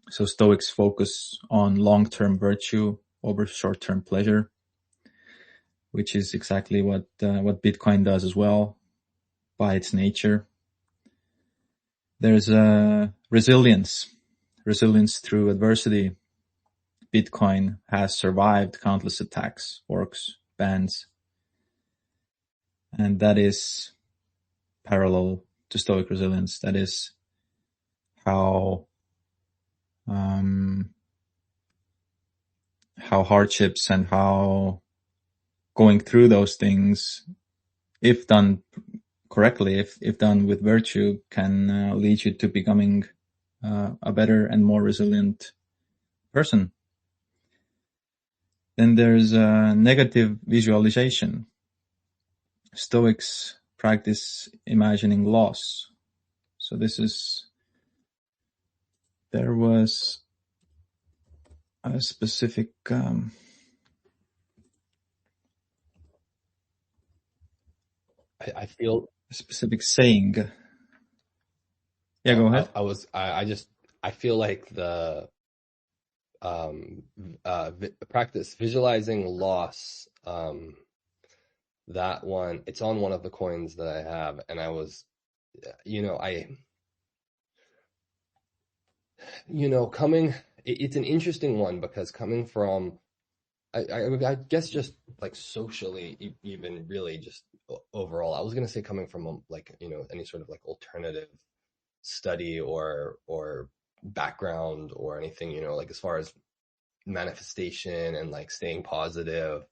So Stoics focus on long-term virtue over short-term pleasure, which is exactly what Bitcoin does as well by its nature. There's resilience through adversity. Bitcoin has survived countless attacks, forks, bans, and that is parallel to Stoic resilience. That is how hardships and how going through those things, if done correctly, if done with virtue, can lead you to becoming a better and more resilient person. Then there's negative visualization. Stoics practice imagining loss. So there was a specific I feel specific saying. Yeah, go ahead. I feel like the practice visualizing loss, that one, it's on one of the coins that I have, and I was, it's an interesting one because coming from, I guess just like socially, even really just overall, I was going to say coming from like, any sort of like alternative study or background or anything, like as far as manifestation and like staying positive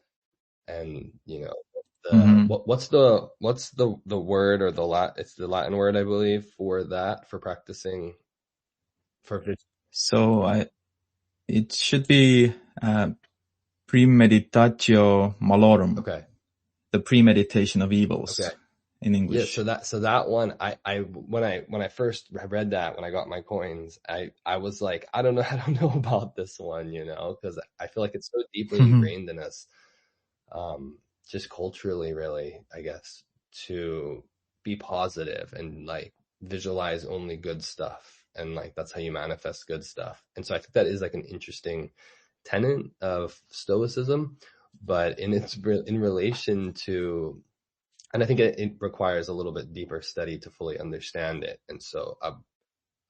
and what's the word or it's the Latin word, I believe, for that, for practicing for So it should be premeditatio malorum. Okay. The premeditation of evils. Okay. In English. Yeah, so that one, when I first read that, when I got my coins, I was like, I don't know about this one, because I feel like it's so deeply ingrained in us, just culturally, really, I guess, to be positive and like visualize only good stuff. and like that's how you manifest good stuff. And so I think that is like an interesting tenet of Stoicism, but in relation to, and I think it requires a little bit deeper study to fully understand it. And so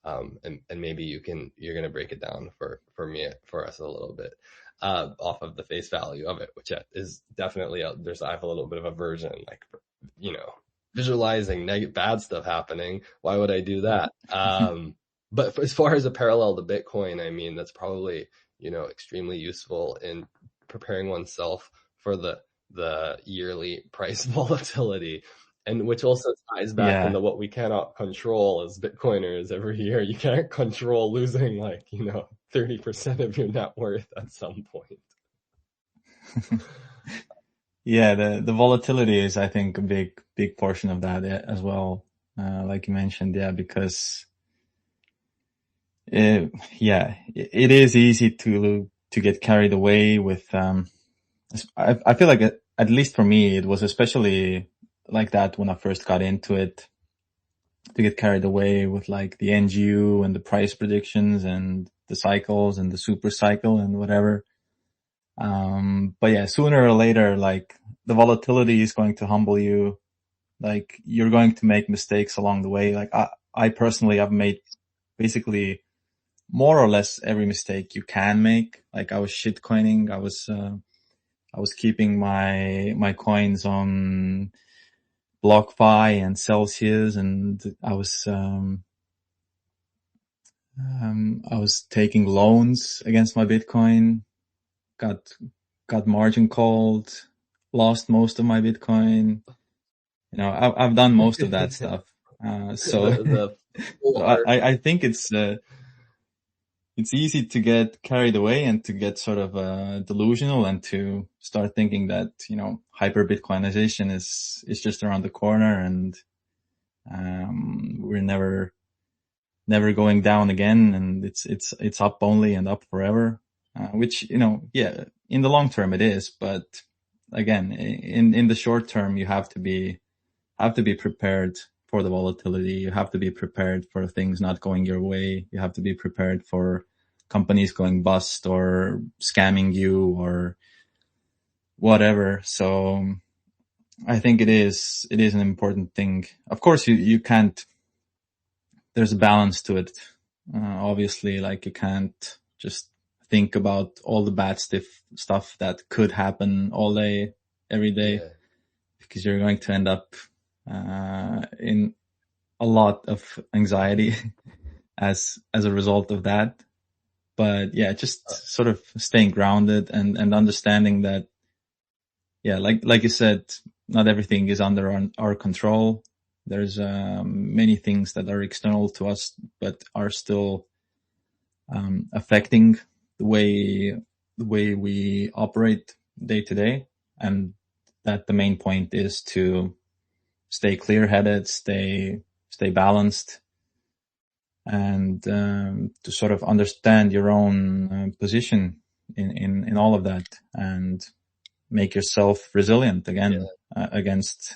and maybe you're going to break it down for me, for us a little bit, off of the face value of it, which is definitely, I have a little bit of aversion, like, visualizing bad stuff happening. Why would I do that? But as far as a parallel to Bitcoin, I mean, that's probably, extremely useful in preparing oneself for the yearly price volatility, and which also ties back Yeah. into what we cannot control as Bitcoiners every year. You can't control losing 30% of your net worth at some point. Yeah, the volatility is, I think, a big portion of that as well. Like you mentioned, yeah, because it is easy to get carried away with. I feel like at least for me, it was especially like that when I first got into it, to get carried away with like the NGU and the price predictions and the cycles and the super cycle and whatever. But yeah, sooner or later, like the volatility is going to humble you. Like you're going to make mistakes along the way. Like I personally, I've made basically more or less every mistake you can make. Like I was shitcoining. I was keeping my coins on BlockFi and Celsius, and I was taking loans against my Bitcoin, got margin called, lost most of my Bitcoin. I've done most of that stuff. So, The full so art. I think it's easy to get carried away and to get sort of, delusional and to start thinking that, hyper Bitcoinization is just around the corner and, we're never going down again, and it's up only and up forever, which, yeah, in the long term it is, but again, in the short term, you have to be prepared for the volatility. You have to be prepared for things not going your way. You have to be prepared for companies going bust or scamming you or whatever. So I think it is an important thing. Of course, you can't, there's a balance to it. Obviously, like you can't just think about all the bad stuff that could happen all day, every day, Yeah. because you're going to end up in a lot of anxiety as a result of that. But yeah, just sort of staying grounded and understanding that, yeah, like you said, not everything is under our control. There's many things that are external to us, but are still affecting the way we operate day to day, and that the main point is to stay clear-headed, stay balanced, and to sort of understand your own position in all of that, and make yourself resilient again, against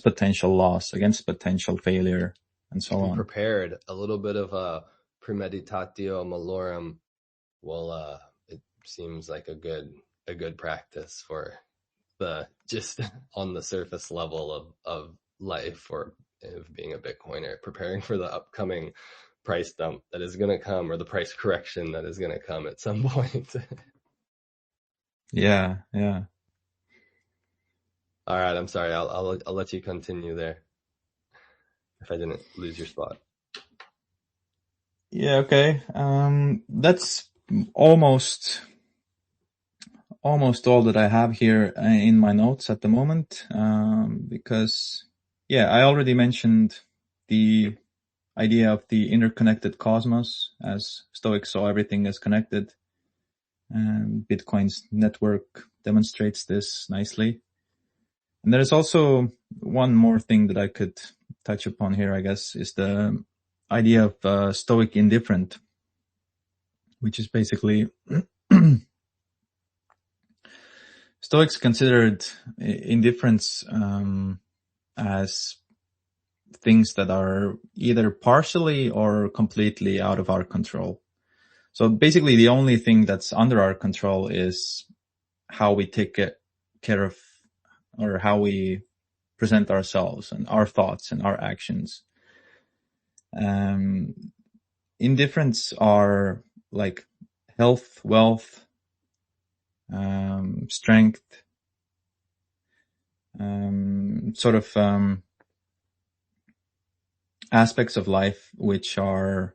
potential loss, against potential failure, and so And on. prepared. A little bit of a premeditatio malorum will, it seems like a good practice for the just on the surface level of life, or of being a Bitcoiner, preparing for the upcoming price dump that is going to come, or the price correction that is going to come at some point. Yeah, yeah. All right, I'm sorry. I'll let you continue there if I didn't lose your spot. Yeah, okay. That's almost all that I have here in my notes at the moment, because, yeah, I already mentioned the idea of the interconnected cosmos, as Stoics saw everything as connected, and Bitcoin's network demonstrates this nicely. And there's also one more thing that I could touch upon here, I guess, is the idea of Stoic indifferent, which is basically Stoics considered indifference as things that are either partially or completely out of our control. So basically the only thing that's under our control is how we take care of, or how we present ourselves and our thoughts and our actions. Indifference are like health, wealth, strength, sort of aspects of life which are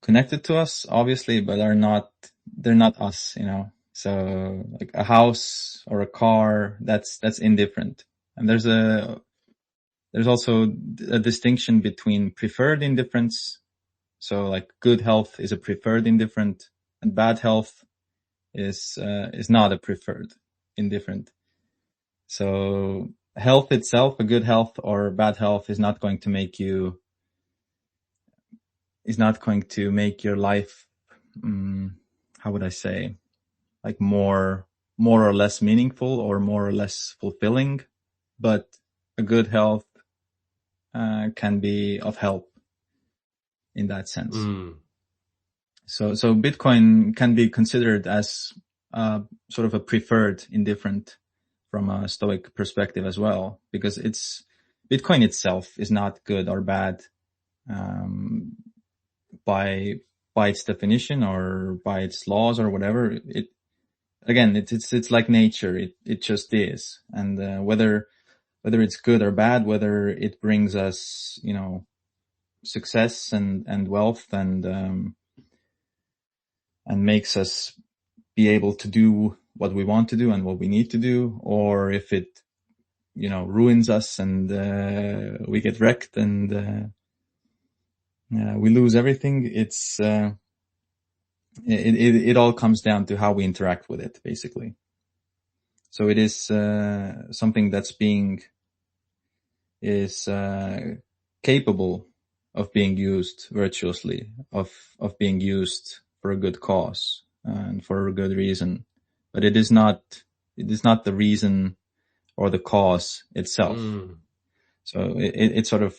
connected to us, obviously, but they're not us, you know. So like a house or a car, that's indifferent. And there's also a distinction between preferred indifference. So like good health is a preferred indifferent, and bad health is not a preferred indifferent. So health itself, a good health or bad health, is not going to make your life, how would I say, like more or less meaningful or more or less fulfilling. But a good health can be of help in that sense. So Bitcoin can be considered as sort of a preferred indifferent from a Stoic perspective as well, because Bitcoin itself is not good or bad by its definition or by its laws or whatever. It's like nature. It just is. And whether it's good or bad, whether it brings us, you know, success and wealth and makes us be able to do what we want to do and what we need to do, or if it, you know, ruins us and we get wrecked and we lose everything. It all comes down to how we interact with it, basically. So it is something that's capable of being used virtuously, of being used for a good cause and for a good reason, but it is not the reason or the cause itself. So it sort of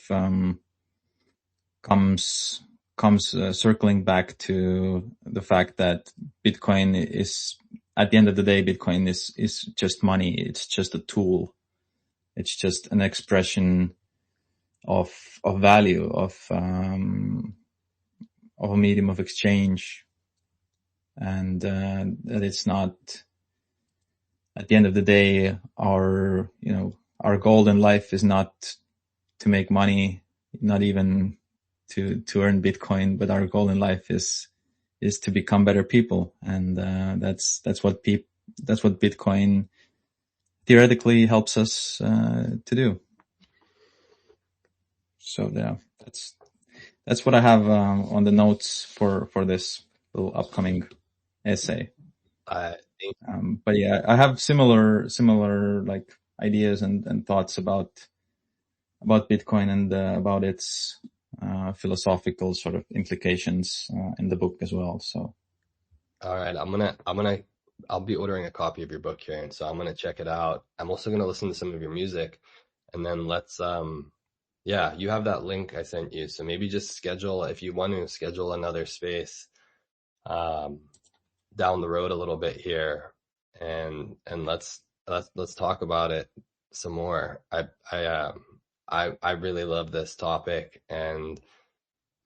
comes circling back to the fact that Bitcoin is, at the end of the day, Bitcoin is just money. It's just a tool. It's just an expression of value, of a medium of exchange, and that it's not, at the end of the day, our goal in life is not to make money, not even to earn Bitcoin, but our goal in life is to become better people, and that's what Bitcoin theoretically helps us to do. So yeah, that's what I have on the notes for this little upcoming essay. But yeah, I have similar like ideas and thoughts about Bitcoin and about its philosophical sort of implications in the book as well. So, all right, I'll be ordering a copy of your book here, and so I'm gonna check it out. I'm also gonna listen to some of your music, and then let's yeah, you have that link I sent you, so maybe just schedule, if you want to schedule another space down the road a little bit here, and let's talk about it some more. I really love this topic, and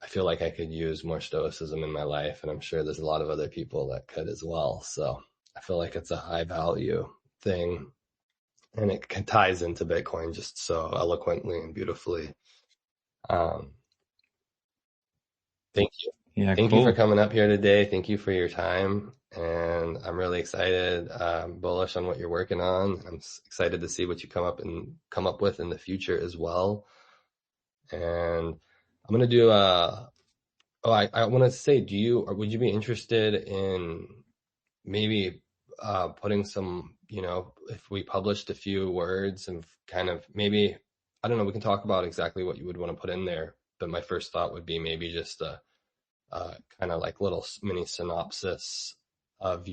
I feel like I could use more stoicism in my life, and I'm sure there's a lot of other people that could as well. So I feel like it's a high value thing, and it ties into Bitcoin just so eloquently and beautifully. Thank you. yeah, Thank you for cool. coming up here today. Thank you for your time. And I'm really excited, bullish on what you're working on. I'm excited to see what you come up with in the future as well. And I'm gonna do I want to say, would you be interested in maybe putting some, if we published a few words and kind of maybe, I don't know, we can talk about exactly what you would want to put in there. But my first thought would be maybe just a kind of like little mini synopsis of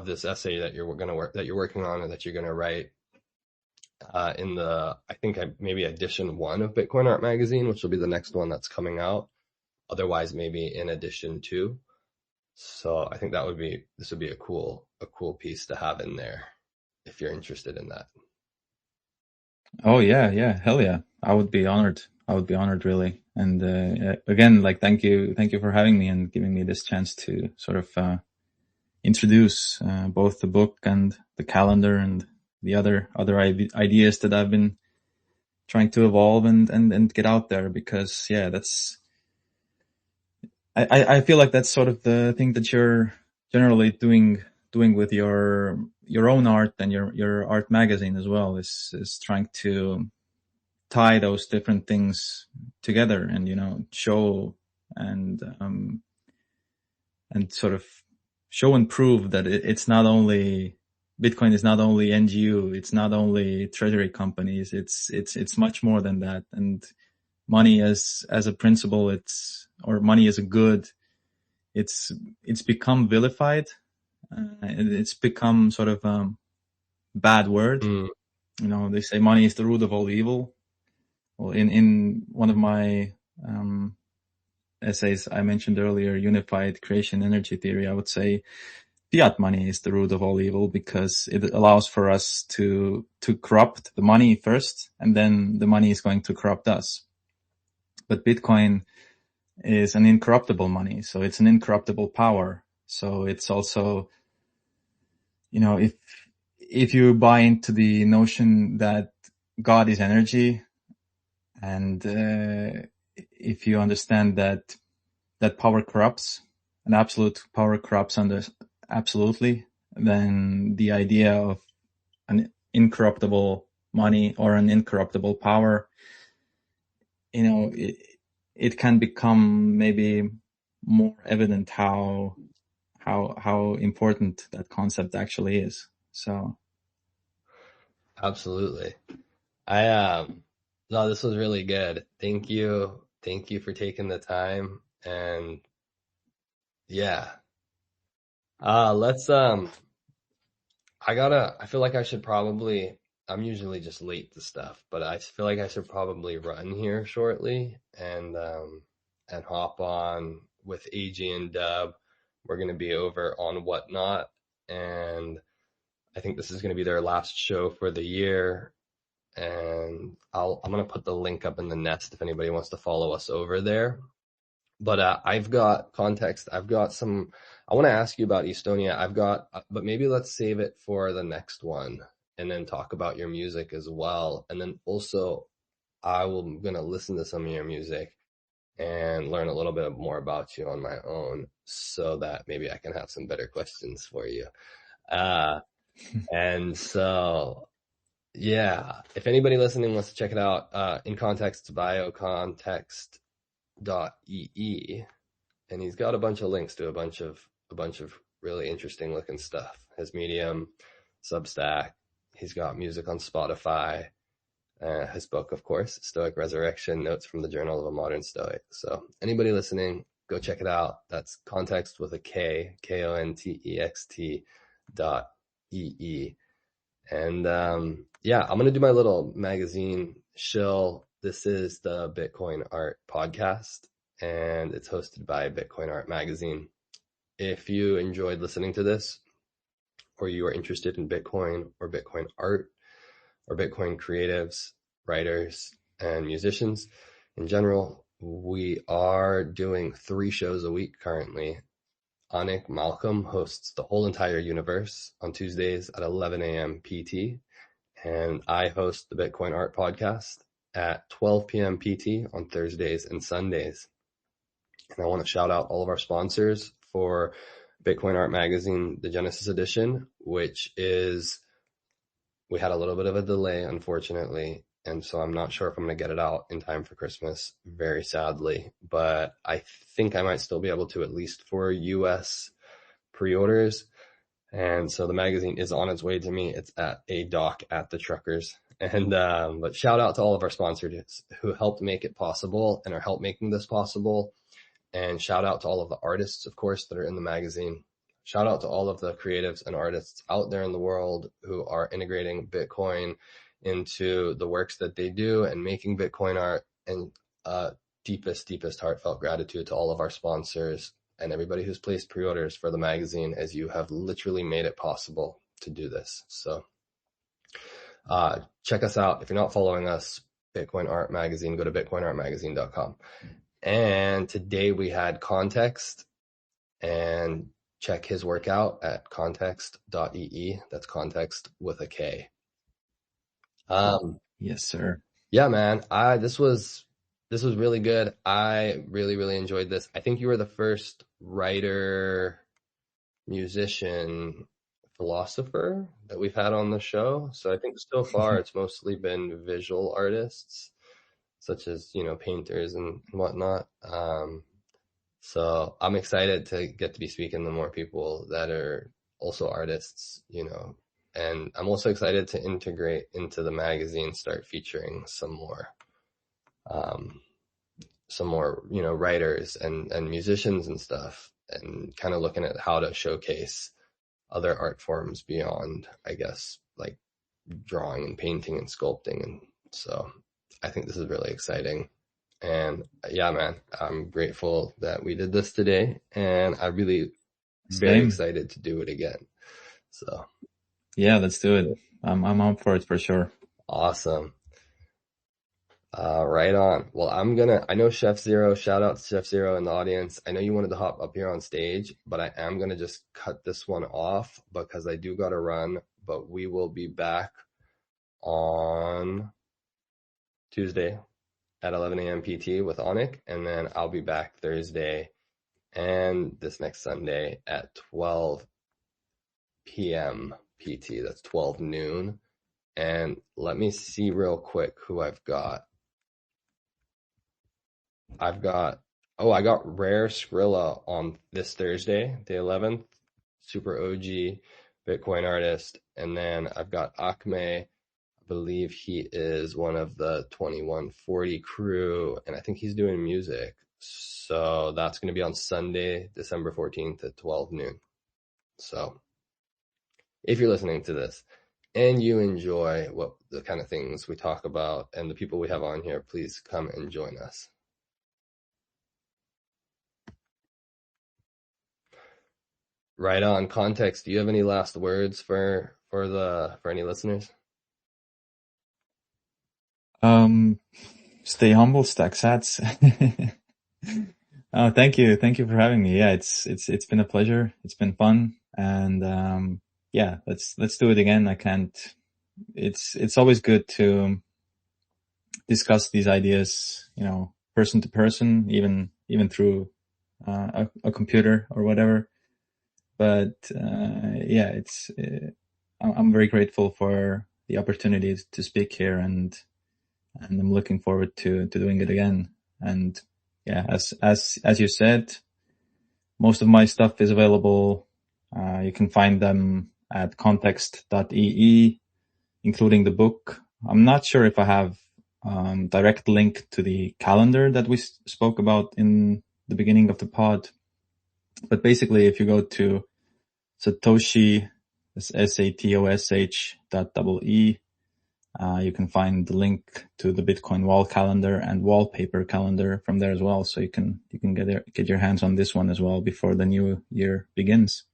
this essay that you're working on or that you're gonna write, in I think maybe edition 1 of Bitcoin Art Magazine, which will be the next one that's coming out. Otherwise, maybe in edition 2. So I think this would be a cool piece to have in there if you're interested in that. Oh yeah, hell yeah! I would be honored. I would be honored, really. And again, like, thank you for having me and giving me this chance to sort of introduce both the book and the calendar and the other ideas that I've been trying to evolve and get out there. Because yeah, I feel like that's sort of the thing that you're generally doing with your own art and your art magazine as well, is trying to tie those different things together and, show and sort of show and prove that it's not only Bitcoin is not only NGU, it's not only treasury companies, it's much more than that. And money as a principle, or money as a good, it's become vilified. It's become sort of bad word. Mm. They say money is the root of all evil. Well, in one of my essays I mentioned earlier, Unified Creation Energy Theory, I would say fiat money is the root of all evil, because it allows for us to corrupt the money first, and then the money is going to corrupt us. But Bitcoin is an incorruptible money, so it's an incorruptible power. So it's also, if you buy into the notion that God is energy, and if you understand that power corrupts, and absolute power corrupts absolutely, then the idea of an incorruptible money or an incorruptible power, it can become maybe more evident how important that concept actually is. So Absolutely. No, this was really good. Thank you for taking the time. And yeah, let's I feel like I should probably, I'm usually just late to stuff, but I feel like I should probably run here shortly and hop on with AG and Dub. We're going to be over on Whatnot, and I think this is going to be their last show for the year. And I'm going to put the link up in the nest if anybody wants to follow us over there. But I've got Kontext. I've got some. I want to ask you about Estonia. But maybe let's save it for the next one, and then talk about your music as well. And then also, I'm gonna listen to some of your music and learn a little bit more about you on my own, so that maybe I can have some better questions for you. Uh, and so, yeah, if anybody listening wants to check it out, in Kontext bio, kontext.ee, and he's got a bunch of links to a bunch of really interesting looking stuff. His Medium, Substack. He's got music on Spotify. His book, of course, Stoic Resurrection: Notes from the Journal of a Modern Stoic. So anybody listening, go check it out. That's Kontext with a K, KONTEXT.ee. And yeah, I'm gonna do my little magazine shill. This is the Bitcoin Art Podcast, and it's hosted by Bitcoin Art Magazine. If you enjoyed listening to this, or you are interested in Bitcoin or Bitcoin art or Bitcoin creatives, writers, and musicians in general, we are doing 3 shows a week currently. Anik Malcolm hosts The Whole Entire Universe on Tuesdays at 11 a.m. PT, and I host the Bitcoin Art Podcast at 12 p.m. PT on Thursdays and Sundays. And I want to shout out all of our sponsors for Bitcoin Art Magazine, the Genesis edition, which is, we had a little bit of a delay, unfortunately. And so I'm not sure if I'm going to get it out in time for Christmas, very sadly. But I think I might still be able to, at least for US pre-orders. And so the magazine is on its way to me. It's at a dock at the truckers. And but shout out to all of our sponsors who helped make it possible and are help making this possible. And shout out to all of the artists, of course, that are in the magazine. Shout out to all of the creatives and artists out there in the world who are integrating Bitcoin into the works that they do and making Bitcoin art. And deepest heartfelt gratitude to all of our sponsors and everybody who's placed pre-orders for the magazine, as you have literally made it possible to do this. So check us out. If you're not following us, Bitcoin Art Magazine, go to bitcoinartmagazine.com. And today we had Kontext, and check his work out at kontext.ee. That's Kontext with a K. Yes, sir. Yeah, man. This was really good. I really enjoyed this. I think you were the first writer, musician, philosopher that we've had on the show. So I think so far it's mostly been visual artists, such as, painters and whatnot. So I'm excited to get to be speaking to more people that are also artists, and I'm also excited to integrate into the magazine, start featuring some more, writers and musicians and stuff, and kind of looking at how to showcase other art forms beyond, I guess, like drawing and painting and sculpting. And so I think this is really exciting. And yeah, man, I'm grateful that we did this today, and I'm really very excited to do it again. So yeah, let's do it. I'm up for it for sure. Awesome. Right on. Well, I know Chef Zero, shout out to Chef Zero in the audience. I know you wanted to hop up here on stage, but I am going to just cut this one off because I do got to run, but we will be back on Tuesday at 11 a.m. PT with Onik, and then I'll be back Thursday and this next Sunday at 12 p.m. PT. That's 12 noon. And let me see real quick who I've got. I got Rare Skrilla on this Thursday, the 11th, super OG Bitcoin artist. And then I've got Acme. I believe he is one of the 2140 crew, and I think he's doing music. So that's going to be on Sunday, December 14th at 12 noon. So if you're listening to this and you enjoy what the kind of things we talk about and the people we have on here, please come and join us. Right on. Kontext, do you have any last words for any listeners? Stay humble, stack sats. Oh, thank you for having me. Yeah, it's been a pleasure. It's been fun, and yeah, let's do it again. It's always good to discuss these ideas, person to person, even through a computer or whatever. But yeah, I'm very grateful for the opportunity to speak here, and I'm looking forward to doing it again. And yeah, as you said, most of my stuff is available. You can find them at kontext.ee, including the book. I'm not sure if I have direct link to the calendar that we spoke about in the beginning of the pod. But basically, if you go to Satoshi, SATOSH.EE, you can find the link to the Bitcoin wall calendar and wallpaper calendar from there as well. So you can get your hands on this one as well before the new year begins.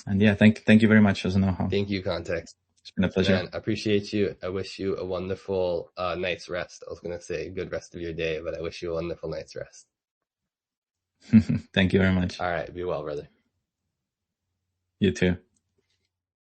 And yeah, thank you very much, Asanoha. Thank you, Kontext. It's been a pleasure. Man, I appreciate you. I wish you a wonderful night's rest. I was going to say good rest of your day, but I wish you a wonderful night's rest. Thank you very much. All right. Be well, brother. You too.